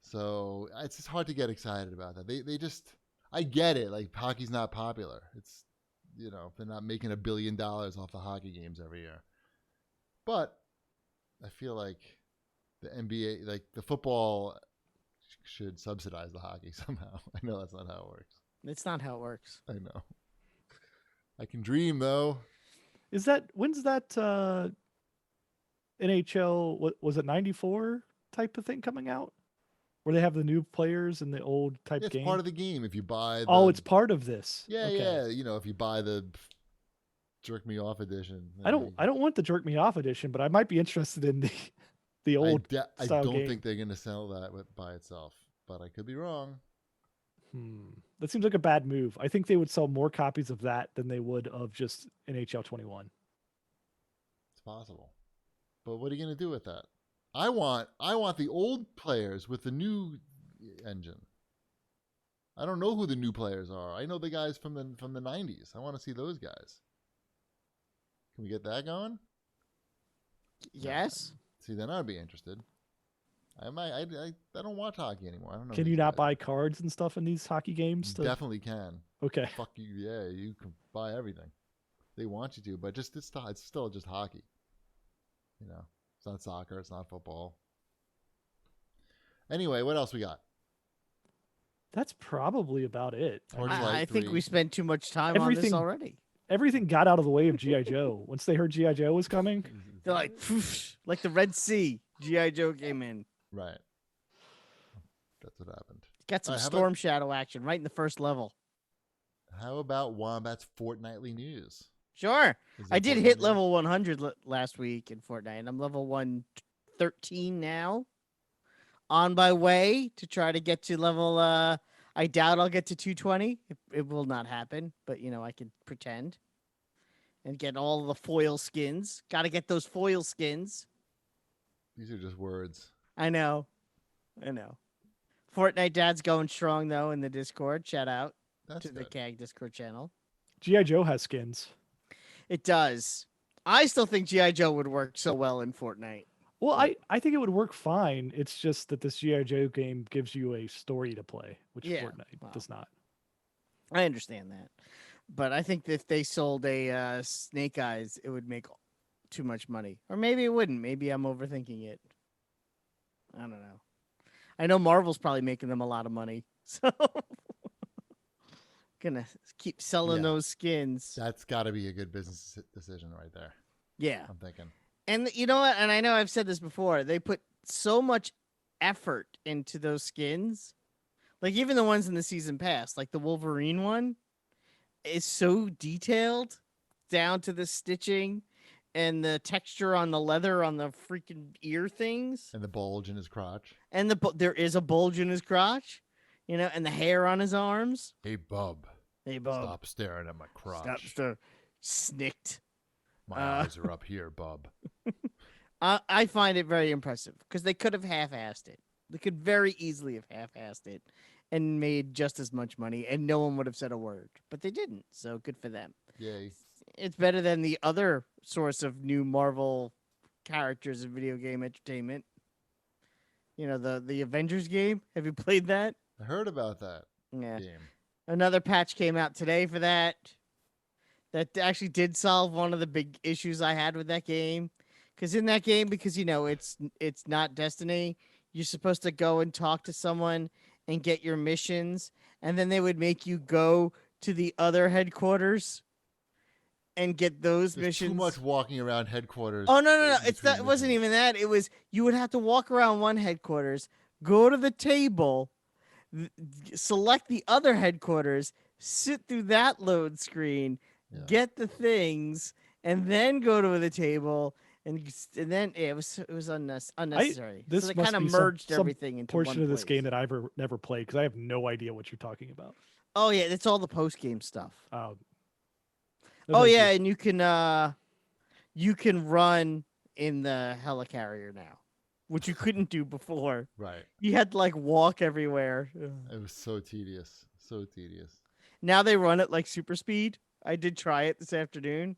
So it's just hard to get excited about that. They just, I get it. Like, hockey's not popular. It's, they're not making $1 billion off the hockey games every year. But I feel like the NBA, like the football, should subsidize the hockey somehow. I know that's not how it works. It's not how it works. I know. I can dream though. When's that NHL, what was it, 94 type of thing coming out? Where they have the new players and the old type It's game? part of the game if you buy it's part of this. Yeah, Okay. yeah. If you buy the Jerk Me Off edition. I don't want the Jerk Me Off edition, but I might be interested in the old I style don't game. think they're going to sell that by itself, but I could be wrong. That seems like a bad move. I think they would sell more copies of that than they would of just NHL 21. It's possible. But what are you going to do with that? I want the old players with the new engine. I don't know who the new players are. I know the guys from the 90s. I want to see those guys. Can we get that going? Yes. See, then I'd be interested. I don't watch hockey anymore. I don't know. Can you not buy cards and stuff in these hockey games? You definitely can. Okay. Fuck you. Yeah, you can buy everything. They want you to, but it's still just hockey. It's not soccer. It's not football. Anyway, what else we got? That's probably about it. Torchlight I think 3. we spent too much time on this already. Everything got out of the way of G.I. Joe. Once they heard G.I. Joe was coming. They're like, poof, like the Red Sea. G.I. Joe came in. Right. That's what happened. Got some All right, Storm Shadow action right in the first level. How about Wombat's fortnightly news? Sure. Is I it did Fortnite hit news? level 100 last week in Fortnite. I'm level 113 now. On my way to try to get to level. I doubt I'll get to 220. It will not happen, but I can pretend and get all the foil skins. Got to get those foil skins. These are just words. I know. Fortnite Dad's going strong though in the Discord. Shout out That's to the good. CAG Discord channel. GI Joe has skins. It does. I still think GI Joe would work so well in Fortnite. Well, I think it would work fine. It's just that this GI Joe game gives you a story to play, which Yeah, Fortnite well. does not. I understand that, but I think that if they sold a Snake Eyes, it would make too much money, or maybe it wouldn't. Maybe I'm overthinking it. I don't know. I know Marvel's probably making them a lot of money, so gonna keep selling Yeah. those skins. That's got to be a good business decision right there. Yeah, I'm thinking. and you know what? And I know I've said this before. They put so much effort into those skins. Like even the ones in the season pass, like the Wolverine one, is so detailed down to the stitching and the texture on the leather on the freaking ear things. And the bulge in his crotch. And there is a bulge in his crotch, and the hair on his arms. Hey, bub. Hey, bub. Stop staring at my crotch. Stop. Snicked. My eyes are up here, bub. I find it very impressive because they could have half-assed it. They could very easily have half-assed it and made just as much money, and no one would have said a word. But they didn't, so good for them. Yay. It's better than the other source of new Marvel characters in video game entertainment. The Avengers game. Have you played that? I heard about that Yeah. game. Another patch came out today for that. That actually did solve one of the big issues I had with that game. Because in that game, it's not Destiny, you're supposed to go and talk to someone and get your missions, and then they would make you go to the other headquarters and get those There's missions. too much walking around headquarters. Oh no! It's between not. It wasn't missions. even that. It was you would have to walk around one headquarters, go to the table, select the other headquarters, sit through that load screen, Yeah. get the things, and then go to the table. And then it was unnecessary. This So they must kind of be some- merged some everything into portion one of this place. game that I've never played because I have no idea what you're talking about. Oh yeah, it's all the post game stuff. Oh, Oh yeah, and you can run in the helicarrier now, which you couldn't do before. Right. You had to walk everywhere. Ugh. It was so tedious. So tedious. Now they run it like super speed. I did try it this afternoon,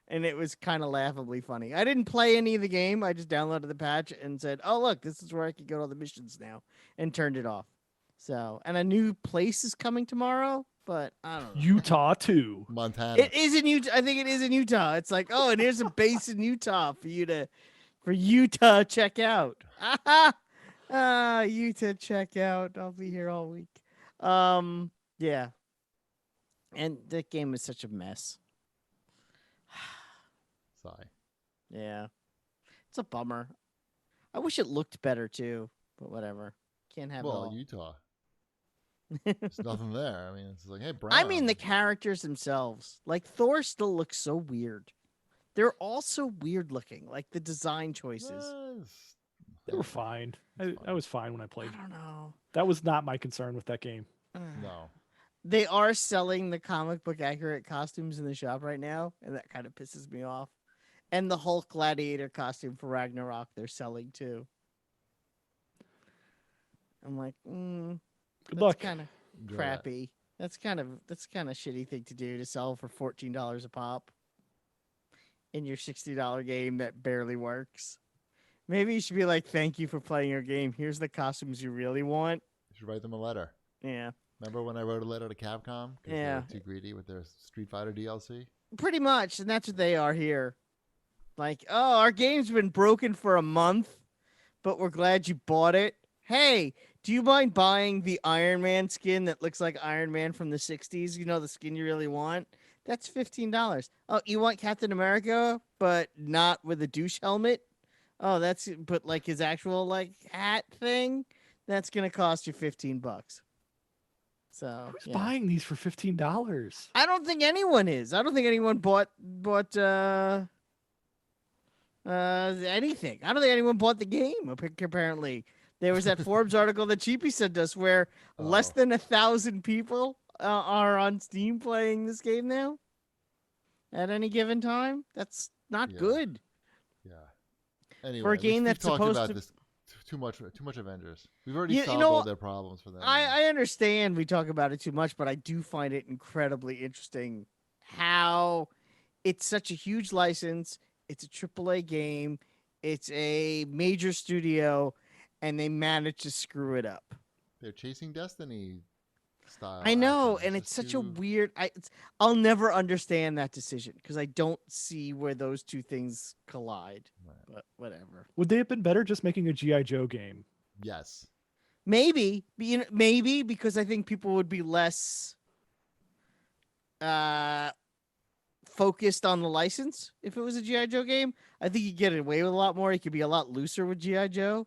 and it was kind of laughably funny. I didn't play any of the game. I just downloaded the patch and said, "Oh look, this is where I can go to all the missions now," and turned it off. So, and a new place is coming tomorrow, but I don't know. Utah too. Montana. It is in Utah. I think it is in Utah. It's like, oh, and here's a base in Utah for you to check out. Utah check out. I'll be here all week. Yeah. And that game is such a mess. Sigh. Yeah. It's a bummer. I wish it looked better too, but whatever. Can't have it Well, all. Utah. There's nothing there. I mean, it's like, hey, Brown. I mean, the characters themselves. Like, Thor still looks so weird. They're all so weird looking. Like, the design choices. They were fine. I was fine when I I played. don't know. That was not my concern with that game. No. They are selling the comic book accurate costumes in the shop right now, and that kind of pisses me off. And the Hulk Gladiator costume for Ragnarok they're selling too. I'm like, Good that's luck. kind of Enjoy that. crappy. That's kind of shitty thing to do to sell for $14 a pop in your $60 game that barely works. Maybe you should be like, thank you for playing your game. Here's the costumes you really want. You should write them a letter. Yeah. Remember when I wrote a letter to Capcom? 'Cause Yeah. they were too greedy with their Street Fighter DLC? Pretty much, and that's what they are here. Like, oh, our game's been broken for a month, but we're glad you bought it. Hey, do you mind buying the Iron Man skin that looks like Iron Man from the 60s? You know, the skin you really want? That's $15. Oh, you want Captain America, but not with a douche helmet? Oh, but like his actual hat thing? That's going to cost you $15. So Who's yeah. buying these for $15? I don't think anyone is. I don't think anyone bought anything. I don't think anyone bought the game. Apparently, there was that Forbes article that Cheapy sent us where less Oh. than 1,000 people are on Steam playing this game now at any given time. That's not Yeah. good Yeah. Anyway, for a game we've that's talked supposed about to. this too much. Too much Avengers. We've already You solved know, all their problems for them. I understand we talk about it too much, but I do find it incredibly interesting how it's such a huge license. It's a AAA game. It's a major studio, and they managed to screw it up. They're chasing Destiny style. I know, actions. and it's just such a too... weird. I'll never understand that decision because I don't see where those two things collide. Right. But whatever. Would they have been better just making a G.I. Joe game? Yes. Maybe, maybe because I think people would be less focused on the license if it was a GI Joe game. I think you get away with a lot more. You could be a lot looser with GI Joe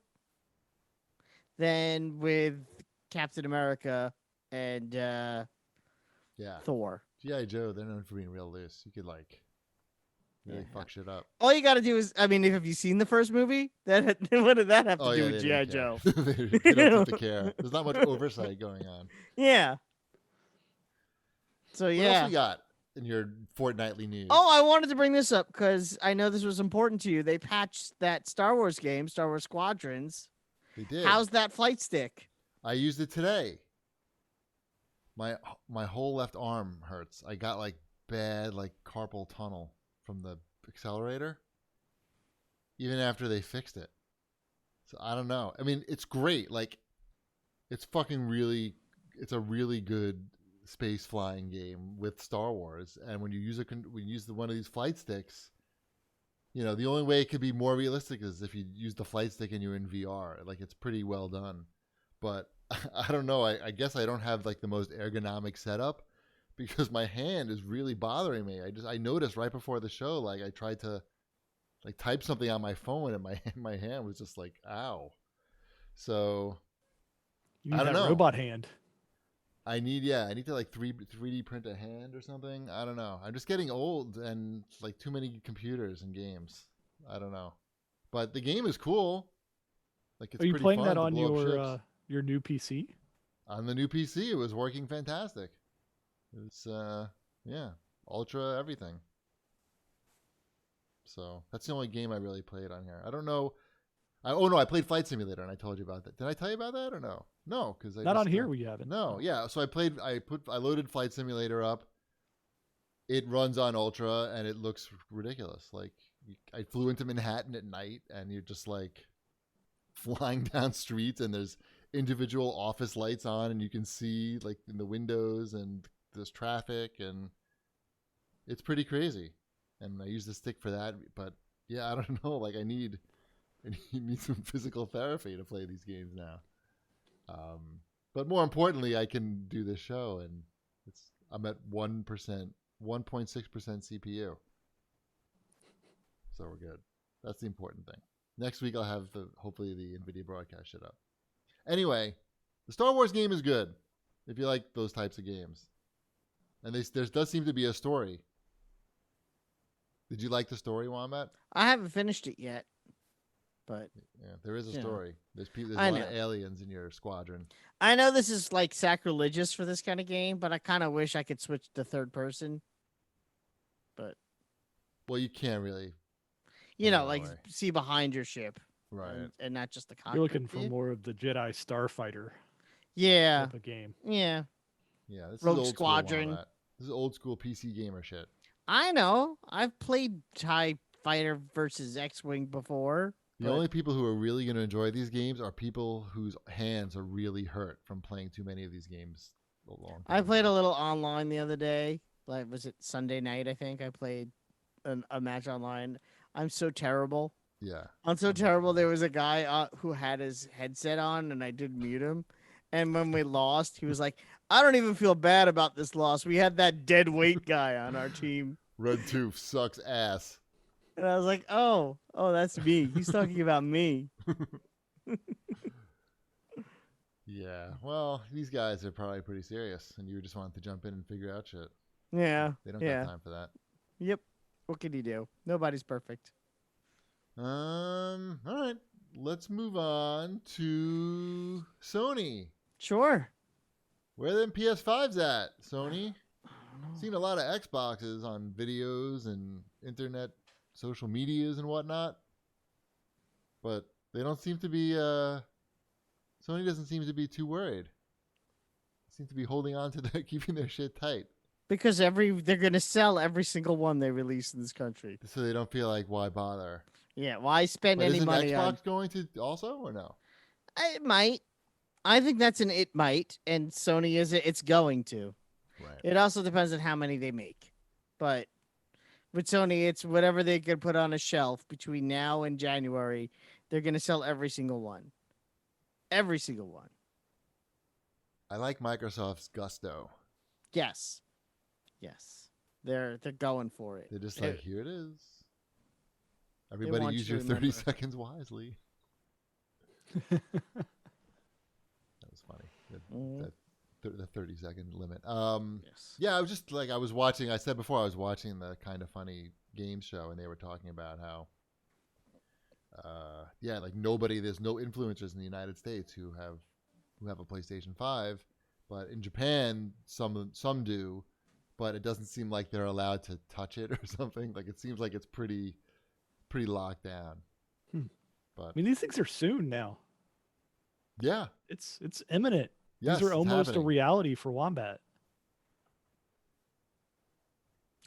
than with Captain America and Yeah. Thor. G.I. Joe, they're known for being real loose. You could like really fuck shit up. All you got to do is, I mean, have you seen the first movie? What did that have to do yeah, with GI Joe? They don't seem to care. There's not much oversight going on. Yeah. So What yeah. else we got in your fortnightly news? Oh, I wanted to bring this up because I know this was important to you. They patched that Star Wars game, Star Wars Squadrons. They did. How's that flight stick? I used it today. My whole left arm hurts. I got like bad like carpal tunnel from the accelerator. Even after they fixed it. So I don't know. I mean, it's great. Like it's fucking really it's a really good space flying game with Star Wars, and when you use one of these flight sticks, you know, the only way it could be more realistic is if you use the flight stick and you're in VR. Like it's pretty well done. But I don't know. I guess I don't have like the most ergonomic setup because my hand is really bothering me. I noticed right before the show, like I tried to like type something on my phone and my hand was just like, ow. So You need I don't that know. robot hand. I need to like 3D print a hand or something. I don't know. I'm just getting old and like too many computers and games. I don't know. But the game is cool. Like it's Are you pretty playing fun that to on blow up ships. your new PC? On the new PC, it was working fantastic. It's ultra everything. So that's the only game I really played on here. I don't know. I played Flight Simulator, and I told you about that. Did I tell you about that or no? No, because Not on here. We haven't. No, yeah. So I loaded Flight Simulator up. It runs on Ultra, and it looks ridiculous. Like I flew into Manhattan at night, and you're just like flying down streets, and there's individual office lights on, and you can see like in the windows, and there's traffic, and it's pretty crazy. And I use the stick for that, but yeah, I don't know. Like I need some physical therapy to play these games now. But more importantly, I can do this show, and I'm at 1.6% CPU, so we're good. That's the important thing. Next week I'll have hopefully the NVIDIA broadcast shit up. Anyway, the Star Wars game is good if you like those types of games, and there does seem to be a story. Did you like the story, Wombat? I haven't finished it yet, but Yeah, there is a Yeah. story. There's a I lot know. of aliens in your squadron. I know this is like sacrilegious for this kind of game, but I kind of wish I could switch to third person. But Well, you can't really. you know, No like way. see behind your ship, Right. and not just the cockpit. You're looking for view. more of the Jedi Starfighter Yeah, type of game. yeah. Yeah, this Rogue is old Squadron. School, this is old school PC gamer shit. I know. I've played TIE Fighter versus X-Wing before. The but- only people who are really going to enjoy these games are people whose hands are really hurt from playing too many of these games a long time I played ago. a little online the other day. Like, was it Sunday night? I think I played a match online. I'm so terrible. Yeah. I'm so terrible. There was a guy who had his headset on, and I did mute him. And when we lost, he was like, "I don't even feel bad about this loss. We had that dead weight guy on our team." Red Tooth sucks ass. And I was like, "Oh, that's me. He's talking about me." Yeah. Well, these guys are probably pretty serious, and you just want to jump in and figure out shit. Yeah. They don't Yeah. got time for that. Yep. What can you do? Nobody's perfect. All right. Let's move on to Sony. Sure. Where them PS5s at, Sony? Seen a lot of Xboxes on videos and internet, social medias and whatnot, but they don't seem to be. Sony doesn't seem to be too worried. They seem to be holding on to keeping their shit tight, Because they're gonna sell every single one they release in this country. so they don't feel like why bother. Yeah. Why spend But any isn't money Xbox on? going to also or no? It might. I think that's an it might, and Sony it's going to. Right. It also depends on how many they make, but with Sony, it's whatever they could put on a shelf between now and January. They're gonna sell every single one. Every single one. I like Microsoft's gusto. Yes. Yes. They're going for it. They're just They- like, here it is. Everybody want use you your to 30 remember. seconds wisely. That was funny. Mhm. The 30-second limit. Yes. Yeah, I was watching. I said before I was watching the Kind of Funny game show, and they were talking about how, like there's no influencers in the United States who have a PlayStation 5, but in Japan some do, but it doesn't seem like they're allowed to touch it or something. Like it seems like it's pretty locked down. But I mean, these things are soon now. yeah, It's imminent. yes, These are it's almost happening. a reality for Wombat.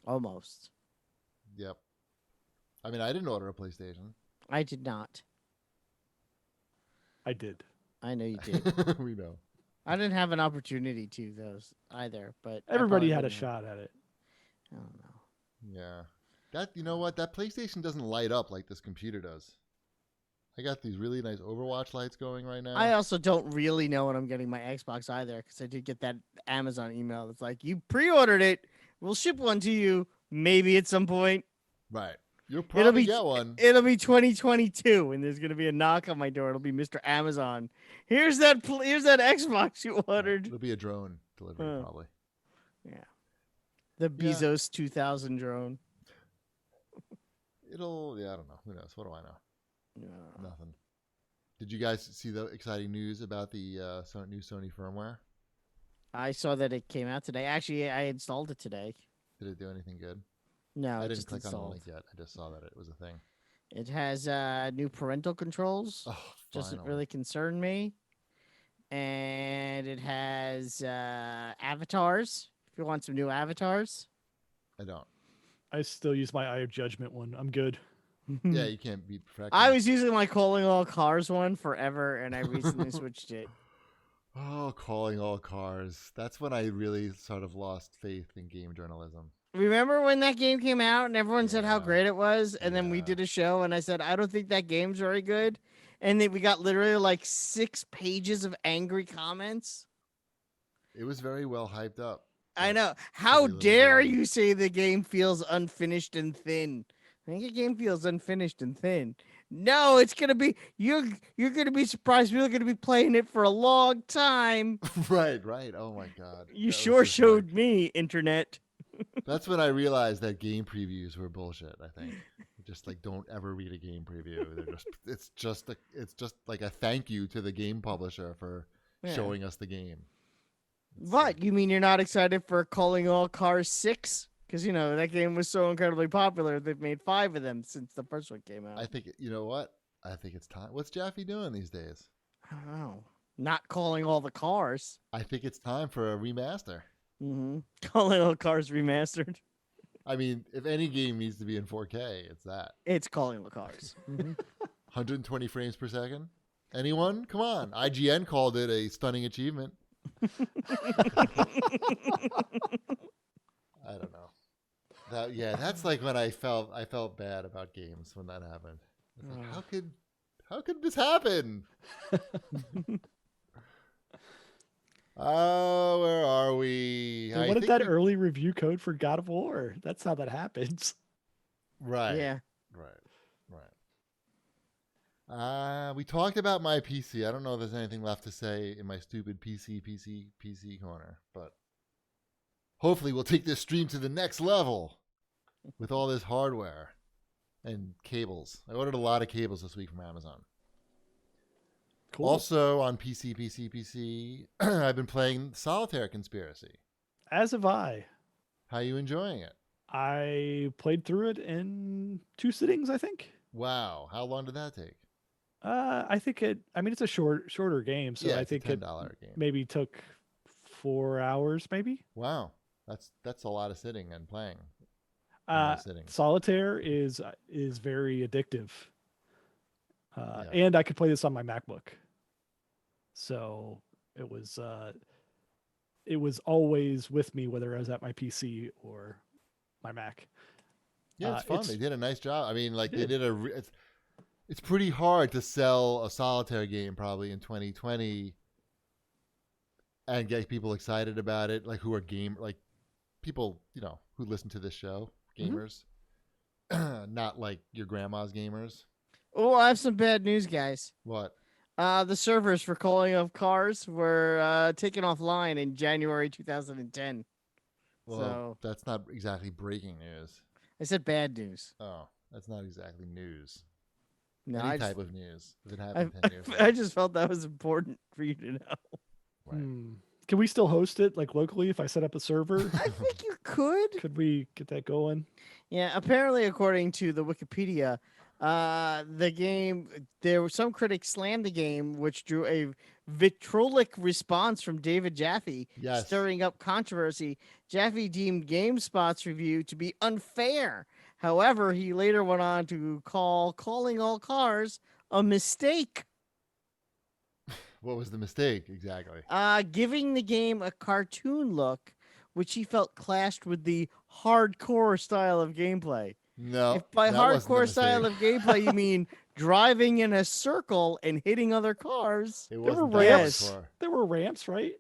Almost. Yep. I mean, I didn't order a PlayStation. I did not. I did. I know you did. We know. I didn't have an opportunity to those either, but I Everybody probably had a wouldn't have. shot at it. I don't know. Yeah. You know what? That PlayStation doesn't light up like this computer does. I got these really nice Overwatch lights going right now. I also don't really know when I'm getting my Xbox either, because I did get that Amazon email that's like, you pre-ordered it, we'll ship one to you, maybe at some point. Right. You'll It'll probably be get one. It'll be 2022, and there's gonna be a knock on my door. It'll be Mr. Amazon. Here's that Xbox you ordered. It'll be a drone delivery, Huh. probably. Yeah, the Bezos 2000 drone. I don't know. Who knows? What do I know? Yeah. Nothing. Did you guys see the exciting news about the new Sony firmware? I saw that it came out today. Actually, I installed it today. Did it do anything good? No, I it didn't just click on the installed. link yet. I just saw that it was a thing. It has new parental controls. Oh, Doesn't finally. really concern me. And it has avatars. If you want some new avatars. I don't. I still use my Eye of Judgment one. I'm good. Yeah, you can't beat perfection. I was using my calling all cars one forever, and I recently switched it. Oh, calling all cars. That's when I really sort of lost faith in game journalism. Remember when that game came out and everyone said how Yeah. great it was? And then we Yeah. did a show and I said, I don't think that game's very good. And then we got literally like 6 pages of angry comments. It was very well hyped up. I but know. How little dare game. you say the game feels unfinished and thin? I think a game feels unfinished and thin. No, it's gonna be you're gonna be surprised. We're gonna be playing it for a long time. Right. Oh my god. You That was sure just showed like- me, internet. That's when I realized that game previews were bullshit. I think just like don't ever read a game preview. It's just like a thank you to the game publisher for Yeah. showing us the game. It's What? like- You mean you're not excited for Calling All Cars 6? Because, you know, that game was so incredibly popular, they've made 5 of them since the first one came out. I think you know what? I think it's time. What's Jaffe doing these days? I don't know. Not calling all the cars. I think it's time for a remaster. Mm-hmm. Calling All Cars Remastered. I mean, if any game needs to be in 4K, it's that. It's Calling All Cars. Mm-hmm. 120 frames per second. Anyone? Come on. IGN called it a stunning achievement. I don't know. That's like when I felt bad about games when that happened. It's like, how could this happen? Oh, where are we? And what if that early review code for God of War? That's how that happens. Right. Yeah. Right. We talked about my PC. I don't know if there's anything left to say in my stupid PC corner, but hopefully we'll take this stream to the next level with all this hardware and cables. I ordered a lot of cables this week from Amazon. Cool. Also on PC, I've been playing Solitaire Conspiracy. As have I. How are you enjoying it? I played through it in 2 sittings, I think. Wow. How long did that take? I think it's a shorter game, so Yeah, I it's think a it $10 game. maybe took 4 hours, maybe. Wow. That's a lot of sitting and playing. Sitting. Solitaire is very addictive. Yeah. And I could play this on my MacBook. So it was always with me, whether I was at my PC or my Mac. Yeah, it's fun. They did a nice job. I mean, like They did. it's pretty hard to sell a solitaire game probably in 2020 and get people excited about it, like who are people, who listen to this show, gamers. Not like your grandma's gamers. Oh, I have some bad news, guys. What? The servers for calling of cars were taken offline in January 2010. Well, So that's not exactly breaking news. I said bad news. Oh, that's not exactly news. No, Any I type just, of news. If it happened 10 years ago. I just felt that was important for you to know. Right. Can we still host it like locally if I set up a server? I think you could. Could we get that going? Yeah, apparently, according to the Wikipedia, the game, there were some critics slammed the game, which drew a vitriolic response from David Jaffe, Yes. stirring up controversy. Jaffe deemed GameSpot's review to be unfair. However, he later went on to call calling all cars a mistake. What was the mistake exactly? Giving the game a cartoon look, which he felt clashed with the hardcore style of gameplay. No. If by that wasn't the hardcore style of mistake. gameplay you mean driving in a circle and hitting other cars, It There wasn't were that ramps. hardcore. There were ramps, right?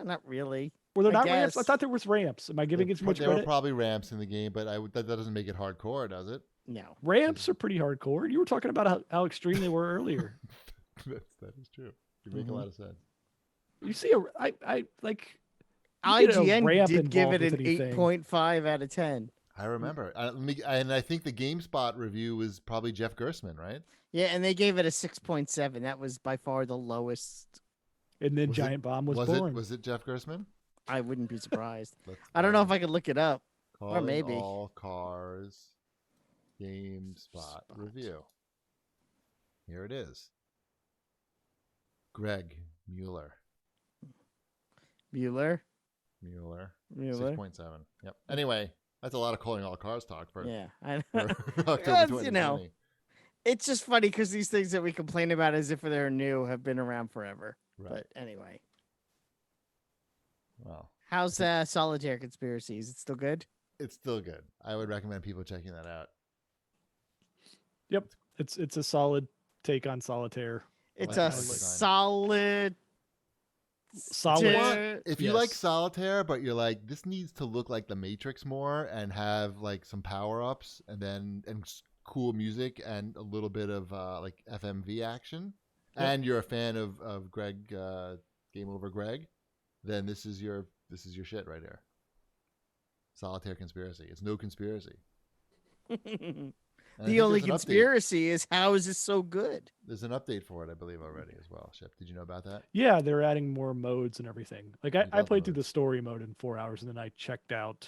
not really. Were there I not ramps? I guess. thought there was ramps. Am I giving it too much There were credit? probably ramps in the game, but that doesn't make it hardcore, does it? No. Ramps are pretty hardcore. You were talking about how extreme they were earlier. That is true. You make a Mhm. lot of sense. You see, I like you get a IGN ramp did give it involved an with anything. 8.5 out of 10. I remember. And I think the GameSpot review was probably Jeff Gersman, right? Yeah, and they gave it a 6.7. That was by far the lowest. And then Was it- Giant Bomb was born. Was it Jeff Gersman? I wouldn't be surprised. Let's I don't know if find I could look it up. Calling maybe. All Cars GameSpot review. Here it is. Greg Mueller. Mueller. 6.7. Yep. Anyway, that's a lot of calling all cars talk for, Yeah. I for know. October Yes, 2020. It's just funny because these things that we complain about as if they're new have been around forever. Right. But anyway. Well, How's Solitaire Conspiracy? Is it still good? it's still good. I would recommend people checking that out. Yep, it's a solid take on Solitaire. It's Like a the design. solid. Solid. If you like Yes. Solitaire, but you're like, this needs to look like the Matrix more and have like some power ups and cool music and a little bit of like FMV action, Yep. and you're a fan of Greg, Game Over Greg, then this is your shit right here. Solitaire Conspiracy. It's no conspiracy. And I think The only there's an update. conspiracy is how is this so good? There's an update for it, I believe, already as well. Shep, did you know about that? Yeah, they're adding more modes and everything. Like I love played through the modes. story mode in 4 hours, and then I checked out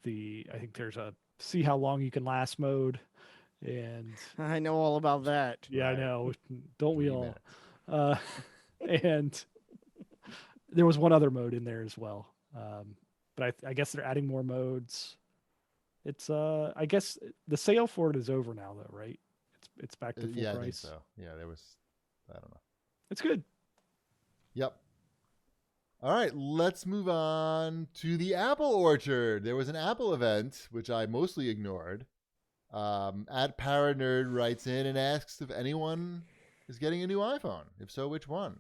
I think there's a see how long you can last mode, and I know all about that. yeah, Right. I know. Don't we 3 all? minutes. And there was one other mode in there as well. But I guess they're adding more modes. It's I guess the sale for it is over now though, right? It's back to full Yeah, I think price. so. Yeah, there was. I don't know. It's good. Yep. All right, let's move on to the Apple Orchard. There was an Apple event, which I mostly ignored. At Paranerd writes in and asks if anyone is getting a new iPhone. If so, which one?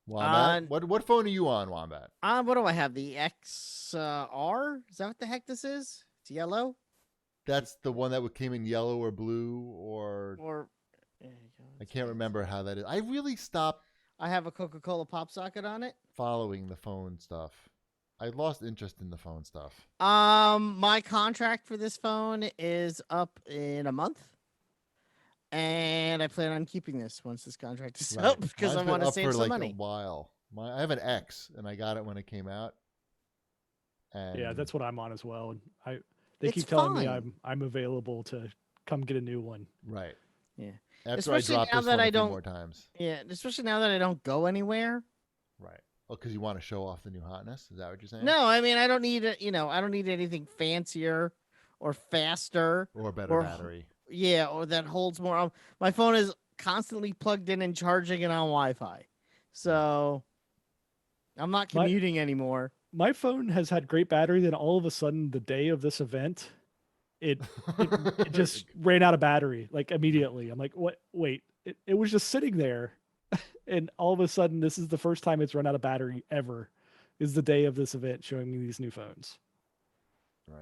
Wombat, what phone are you on, Wombat? What do I have? The XR? Is that what the heck this is? It's yellow. That's the one that came in yellow or blue, or Or there you go. I can't remember how that is. I really stopped I have a Coca-Cola pop socket on it. following the phone stuff. I lost interest in the phone stuff. My contract for this phone is up in a month. And I plan on keeping this once this contract is up because Mine's I been want to up save for some like money. a while. I have an X, and I got it when it came out. And Yeah, that's what I'm on as well. And they It's keep telling me fine. I'm available to come get a new one. right. Yeah. After Especially I dropped now this that one I a few don't- more times. Yeah, especially now that I don't go anywhere. Right. Oh, because you want to show off the new hotness? Is that what you're saying? No, I mean I don't need it. I don't need anything fancier or faster. Or a better Or- battery. Yeah, or that holds more. My phone is constantly plugged in and charging and on Wi-Fi, so I'm not My- commuting anymore. My phone has had great battery. Then all of a sudden, the day of this event, it just ran out of battery like immediately. I'm like, what? Wait, it was just sitting there, and all of a sudden, this is the first time it's run out of battery ever. Is the day of this event showing me these new phones? Right.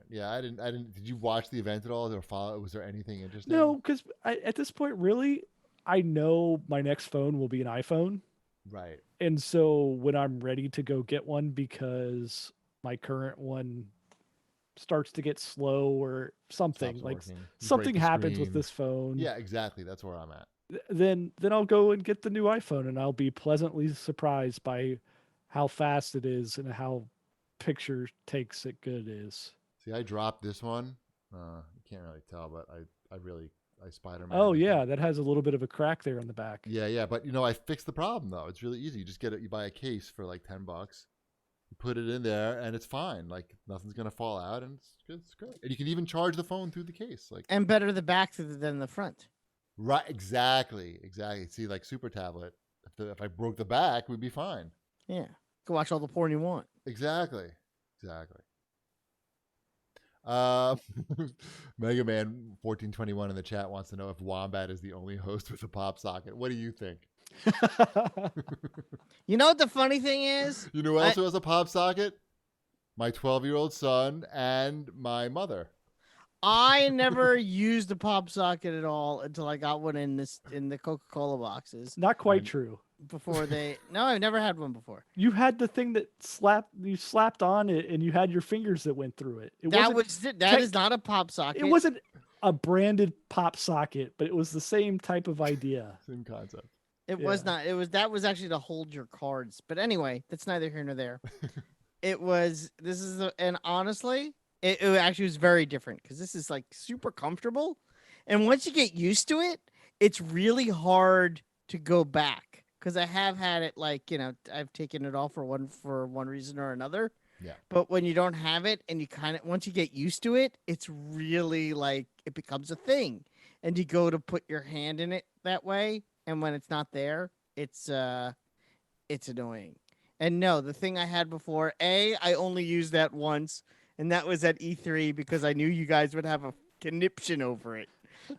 Yeah, I didn't. Did you watch the event at all or follow? Was there anything interesting? No, because at this point, really, I know my next phone will be an iPhone. Right. And so when I'm ready to go get one because my current one starts to get slow or something Stops like working. You break something the happens with screen. this phone, Yeah, exactly. That's where I'm at. then I'll go and get the new iPhone and I'll be pleasantly surprised by how fast it is and how picture takes it good it is. See, I dropped this one. You can't really tell, but I Spider-Man. Oh yeah, that has a little bit of a crack there in the back. Yeah, but I fixed the problem though. It's really easy. You just get it. You buy a case for like $10. You put it in there, and it's fine. Like nothing's gonna fall out, and it's good. It's great. And you can even charge the phone through the case. Like And better the back than the front. right, exactly. See, like Super Tablet. If I broke the back, we'd be fine. Yeah, go watch all the porn you want. Exactly. Mega Man 1421 in the chat wants to know if Wombat is the only host with a pop socket. What do you think? You know what the funny thing is? You know who else has a pop socket? My 12-year-old son and my mother. I never used a pop socket at all until I got one in the Coca-Cola boxes. Not quite true. Before no, I've never had one before. You had the thing that you slapped on it and you had your fingers that went through it. That is not a pop socket. It wasn't a branded pop socket, but it was the same type of idea. Same concept. It was not. That was actually to hold your cards. But anyway, that's neither here nor there. And honestly, it actually was very different because this is like super comfortable. And once you get used to it, it's really hard to go back. Because I have had it I've taken it off for one reason or another. Yeah. But when you don't have it and once you get used to it, it's really like it becomes a thing. And you go to put your hand in it that way. And when it's not there, it's annoying. And no, the thing I had before, I only used that once. And that was at E3 because I knew you guys would have a conniption over it.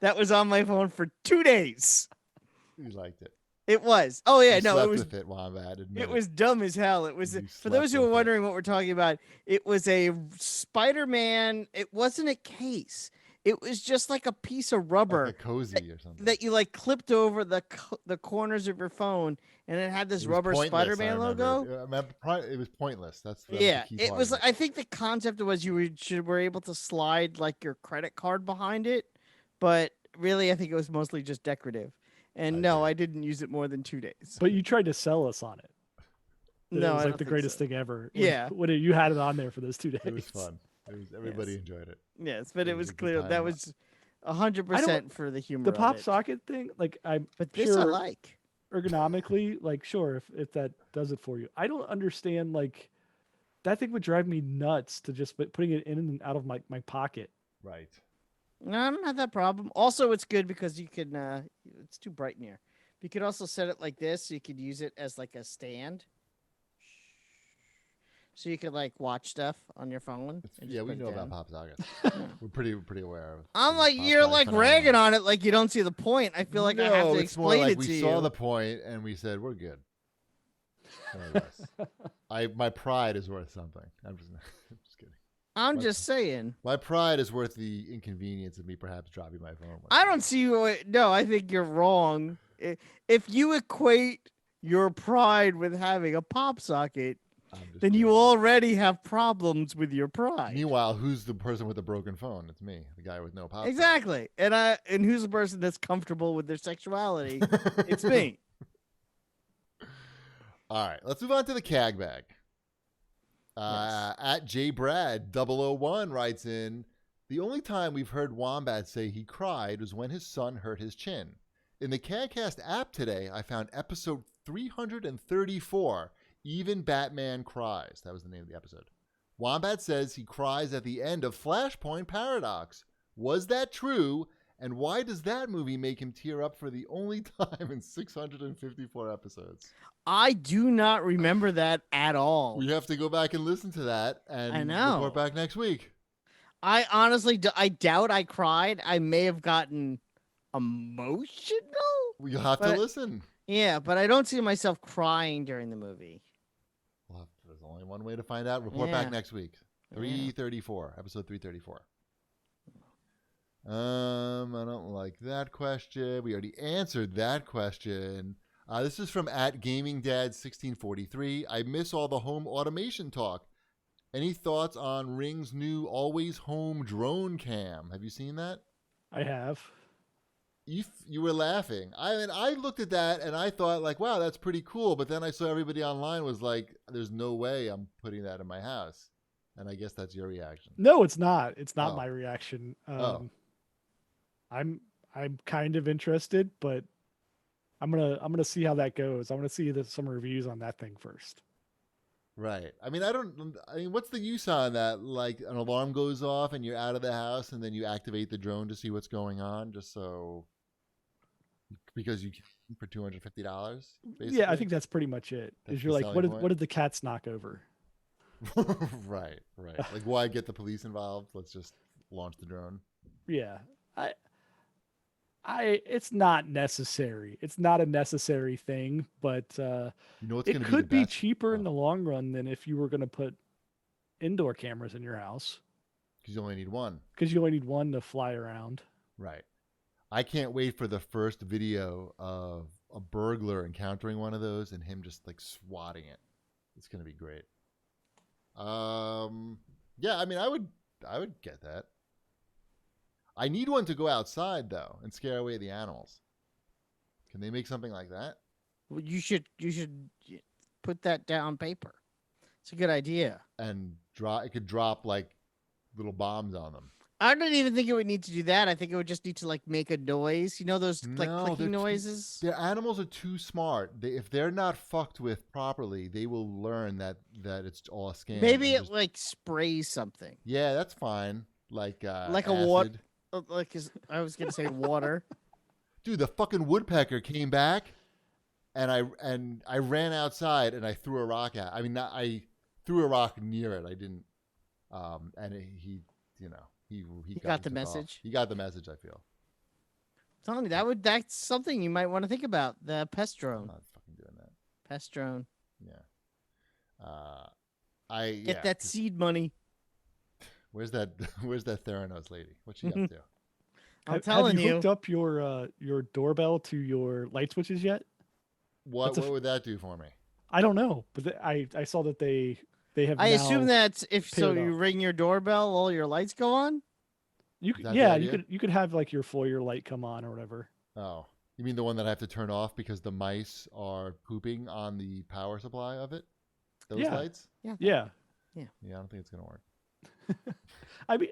That was on my phone for 2 days. You liked it. It was. Oh yeah, You no, slept it was. with it, Wombat. It was dumb as hell. It was You for those slept who are with it. wondering what we're talking about. It was a Spider-Man. It wasn't a case. It was just like a piece of rubber Like a cozy or something. that you like clipped over the corners of your phone, and it had this It was rubber pointless, I Spider-Man remember. logo. It was pointless. That's Yeah, the key it part was. of I think the concept was you were able to slide like your credit card behind it, but really, I think it was mostly just decorative. And no, I didn't use it more than 2 days. But you tried to sell us on it. That No, it was I like don't the think greatest so. thing ever. Yeah. When you had it on there for those 2 days. It was fun. Everybody enjoyed it. Yes, but it was a good clear time. that was 100% for the humor. The of pop it. socket thing, like I'm But this sure I like. ergonomically, like sure if that does it for you. I don't understand like that thing would drive me nuts to just putting it in and out of my pocket. Right. No, I don't have that problem. Also, it's good because you can. It's too bright in here. You could also set it like this, so you could use it as like a stand. So you could like watch stuff on your phone. and Yeah, just we put it know about down. pop sockets. We're pretty aware of. I'm the like, pop you're socket like phenomenon. ragging on it like you don't see the point. I feel like I have to it's more explain like it we to saw you. the point and we said we're good. More or less. My pride is worth something. I'm just kidding. I'm just saying. My pride is worth the inconvenience of me perhaps dropping my phone. I don't see no, I think you're wrong. If you equate your pride with having a pop socket, then you already have problems with your pride. Meanwhile, who's the person with the broken phone? It's me, the guy with no pop. Exactly. And who's the person that's comfortable with their sexuality? It's me. All right, let's move on to the CAG bag. Yes. At JBrad001 writes in, the only time we've heard Wombat say he cried was when his son hurt his chin. In the CAGcast app today, I found episode 334, Even Batman Cries. That was the name of the episode. Wombat says he cries at the end of Flashpoint Paradox. Was that true? And why does that movie make him tear up for the only time in 654 episodes? I do not remember that at all. We have to go back and listen to that and I know. report back next week. I honestly, I doubt I cried. I may have gotten emotional. You'll have to listen. Yeah, but I don't see myself crying during the movie. Well, there's only one way to find out. Report back next week. 334, episode 334. I don't like that question. We already answered that question. This is from @GamingDad1643. I miss all the home automation talk. Any thoughts on Ring's new Always Home drone cam? Have you seen that? I have. You were laughing. I looked at that and I thought like, wow, that's pretty cool. But then I saw everybody online was like, there's no way I'm putting that in my house. And I guess that's your reaction. No, it's not. It's not my reaction. I'm kind of interested, but I'm gonna see how that goes. I'm gonna see some reviews on that thing first. Right. I mean, what's the use on that? Like an alarm goes off and you're out of the house and then you activate the drone to see what's going on because you can for $250. Yeah, I think that's pretty much it. Is you're like, what did the cats knock over? Right. Like, why get the police involved? Let's just launch the drone. Yeah. It's not necessary. It's not a necessary thing, but it could be cheaper in the long run than if you were going to put indoor cameras in your house. Because you only need one. Because you only need one to fly around. Right. I can't wait for the first video of a burglar encountering one of those and him just like swatting it. It's going to be great. Yeah, I mean, I would get that. I need one to go outside though and scare away the animals. Can they make something like that? Well, you should put that down on paper. It's a good idea. And it could drop like little bombs on them. I don't even think it would need to do that. I think it would just need to like make a noise. You know those like clicking noises? Their animals are too smart. If they're not fucked with properly, they will learn that it's all a scam. Maybe it like sprays something. Yeah, that's fine. Like a water. I was gonna say water. Dude, the fucking woodpecker came back, and I ran outside and I threw a rock at. I mean, I threw a rock near it. I didn't. And he got the message. He got the message. I feel. Telling you that's something you might want to think about. The pest drone. I'm not fucking doing that. Pest drone. Yeah. Get that seed money. Where's that Theranos lady? What's she up to? I'm telling you. Have you hooked up your doorbell to your light switches yet? What would that do for me? I don't know, but I saw that they have. I assume that's you ring your doorbell, all your lights go on. You could have like your foyer light come on or whatever. Oh, you mean the one that I have to turn off because the mice are pooping on the power supply of it? Those lights? Yeah. I don't think it's gonna work. I mean,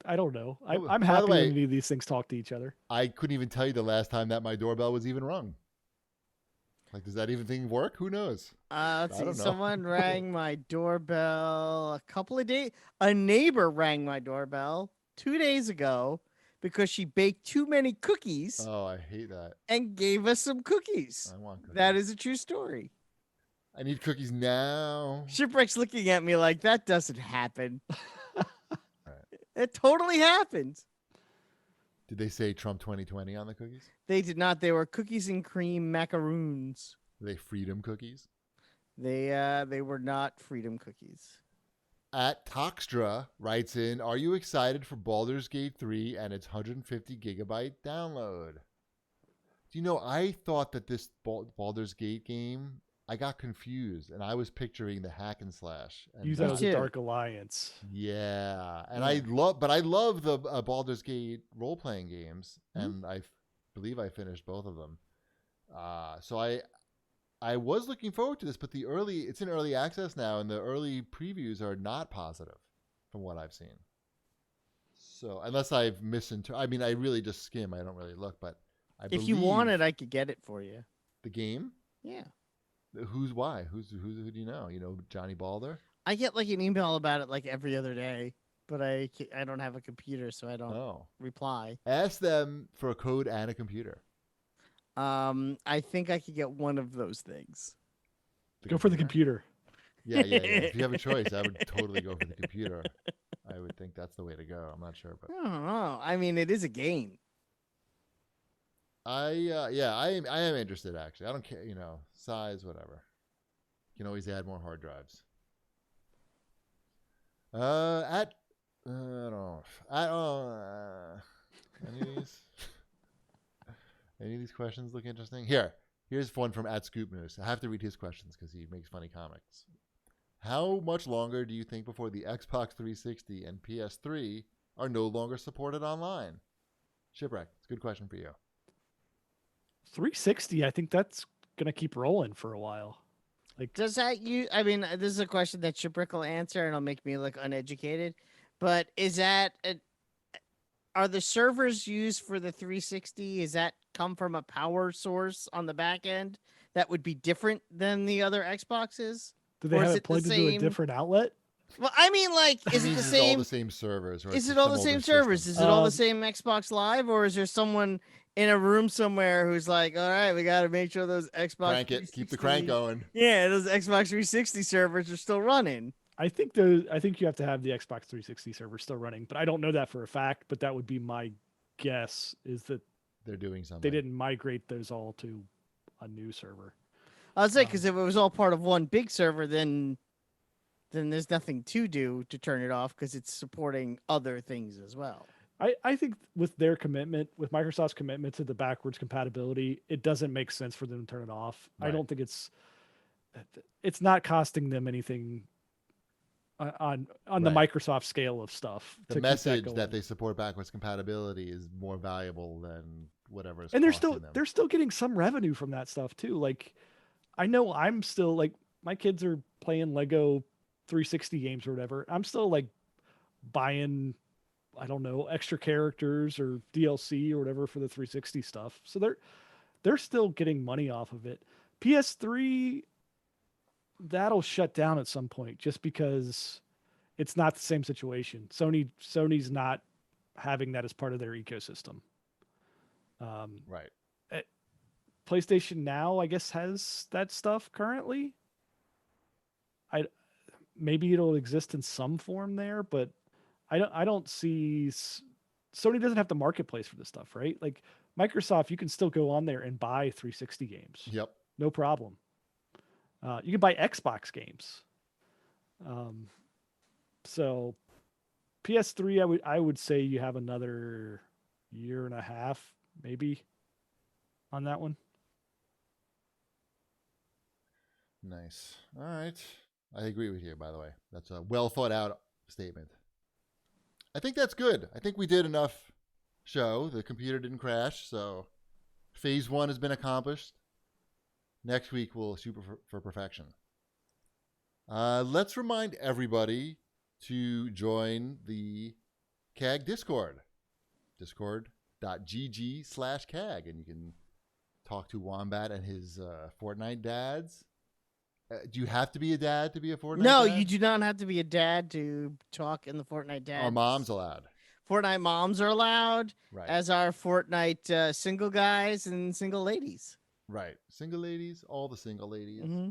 I don't know. I'm happy when any of these things talk to each other. I couldn't even tell you the last time that my doorbell was even rung. Like, does that even thing work? Who knows? Let's see. Someone rang my doorbell a couple of days. A neighbor rang my doorbell 2 days ago because she baked too many cookies. Oh, I hate that. And gave us some cookies. I want cookies. That is a true story. I need cookies now. Shipwreck's looking at me like that doesn't happen. It totally happened. Did they say Trump 2020 on the cookies? They did not. They were cookies and cream macaroons. Were they freedom cookies? They were not freedom cookies. at Toxtra writes in, are you excited for Baldur's Gate 3 and its 150 gigabyte download? Do you know, I thought that this Baldur's Gate game, I got confused, and I was picturing the hack and slash. And You thought it was a too. Dark Alliance. yeah, and Yeah. I love the Baldur's Gate role-playing games, Mhm. and I believe I finished both of them. So I was looking forward to this, but it's in early access now, and the early previews are not positive from what I've seen. So unless I've misinterpreted, I mean, I really just skim. I don't really look, but I If believe you want it, I could get it for you. the game. Yeah. Who do you know? You know Johnny Balder? I get like an email about it like every other day, but I don't have a computer, so I don't Oh, reply. ask them for a code and a computer. I think I could get one of those things. Go for the computer. Yeah. If you have a choice, I would totally go for the computer. I would think that's the way to go. I'm not sure, but I don't know. I mean, it is a game. I am interested actually. I don't care, size, whatever. You can always add more hard drives. I don't know. Any of these? Any of these questions look interesting? Here's one from @ScoopNews. I have to read his questions because he makes funny comics. How much longer do you think before the Xbox 360 and PS3 are no longer supported online? Shipwreck, it's a good question for you. 360, I think that's gonna keep rolling for a while. Does that you? I mean, this is a question that Shipwreck will answer, and it'll make me look uneducated. But are the servers used for the 360? Is that come from a power source on the back end that would be different than the other Xboxes? Do they Or have is it it the plugged into a same- different outlet? Well, I mean, like, is it the It's all same? the same servers? Or Is it's it all some the same older servers? system? Is it all the Um, same Xbox Live, or is there someone in a room somewhere who's like, all right, we got to make sure those Xbox Crank it. Keep the crank 360 going. Yeah, those Xbox 360 servers are still running. I think you have to have the Xbox 360 server still running, but I don't know that for a fact. But that would be my guess, is that They're doing something. they didn't migrate those all to a new server. I would say because if it was all part of one big server, then there's nothing to do to turn it off because it's supporting other things as well. I think with their commitment, with Microsoft's commitment to the backwards compatibility, it doesn't make sense for them to turn it off. I Right. don't think it's not costing them anything on the Right. Microsoft scale of stuff. The to keep message going. that they support backwards compatibility is more valuable than whatever is And they're costing them. they're still getting some revenue from that stuff too. Like, I know I'm still like, my kids are playing Lego 360 games or whatever. I'm still like buying, I don't know, extra characters or DLC or whatever for the 360 stuff. So they're still getting money off of it. PS3, that'll shut down at some point just because it's not the same situation. Sony's not having that as part of their ecosystem. Right. PlayStation Now, I guess, has that stuff currently. Maybe it'll exist in some form there, but I don't see Sony doesn't have the marketplace for this stuff, right? Like Microsoft, you can still go on there and buy 360 games, Yep. no problem. You can buy Xbox games. So PS3, I would say you have another year and a half, maybe, on that one. Nice. All right. I agree with you, by the way. That's a well thought out statement. I think that's good. I think we did enough show. The computer didn't crash, so phase 1 has been accomplished. Next week we'll shoot for perfection. Let's remind everybody to join the CAG Discord. Discord.gg/CAG, and you can talk to Wombat and his Fortnite dads. Do you have to be a dad to be a Fortnite No, dad? you do not have to be a dad to talk in the Fortnite dad. Our mom's allowed. Fortnite moms are allowed, Right. as are Fortnite single guys and single ladies. Right. Single ladies, all the single ladies. Mm-hmm.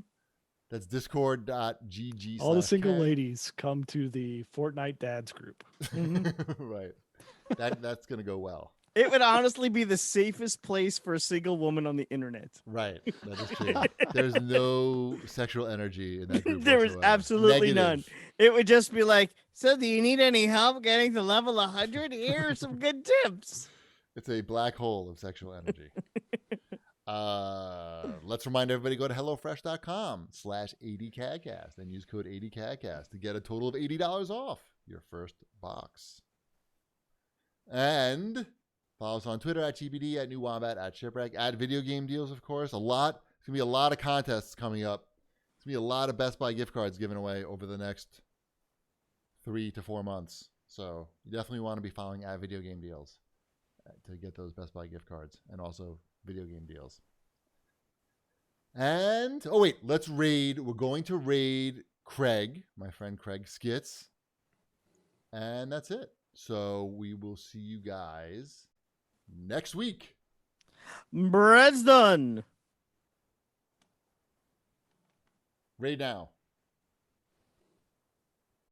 That's discord.gg. All the single ladies come to the Fortnite dads group. Mm-hmm. Right. That's going to go well. It would honestly be the safest place for a single woman on the internet. Right. That is true. There's no sexual energy in that group There is whatsoever. absolutely none. Negative. It would just be like, so do you need any help getting to level 100? Here are some good tips. It's a black hole of sexual energy. Let's remind everybody, go to HelloFresh.com/80CAGcast and use code 80CAGcast to get a total of $80 off your first box. And follow us on Twitter at TBD, at New Wombat, at Shipwreck, at Video Game Deals, of course. It's going to be a lot of contests coming up. It's going to be a lot of Best Buy gift cards given away over the next 3 to 4 months. So you definitely want to be following at Video Game Deals to get those Best Buy gift cards and also video game deals. And, oh wait, let's raid. We're going to raid Craig, my friend Craig Skitz. And that's it. So we will see you guys next week. Bread's done. Raid now.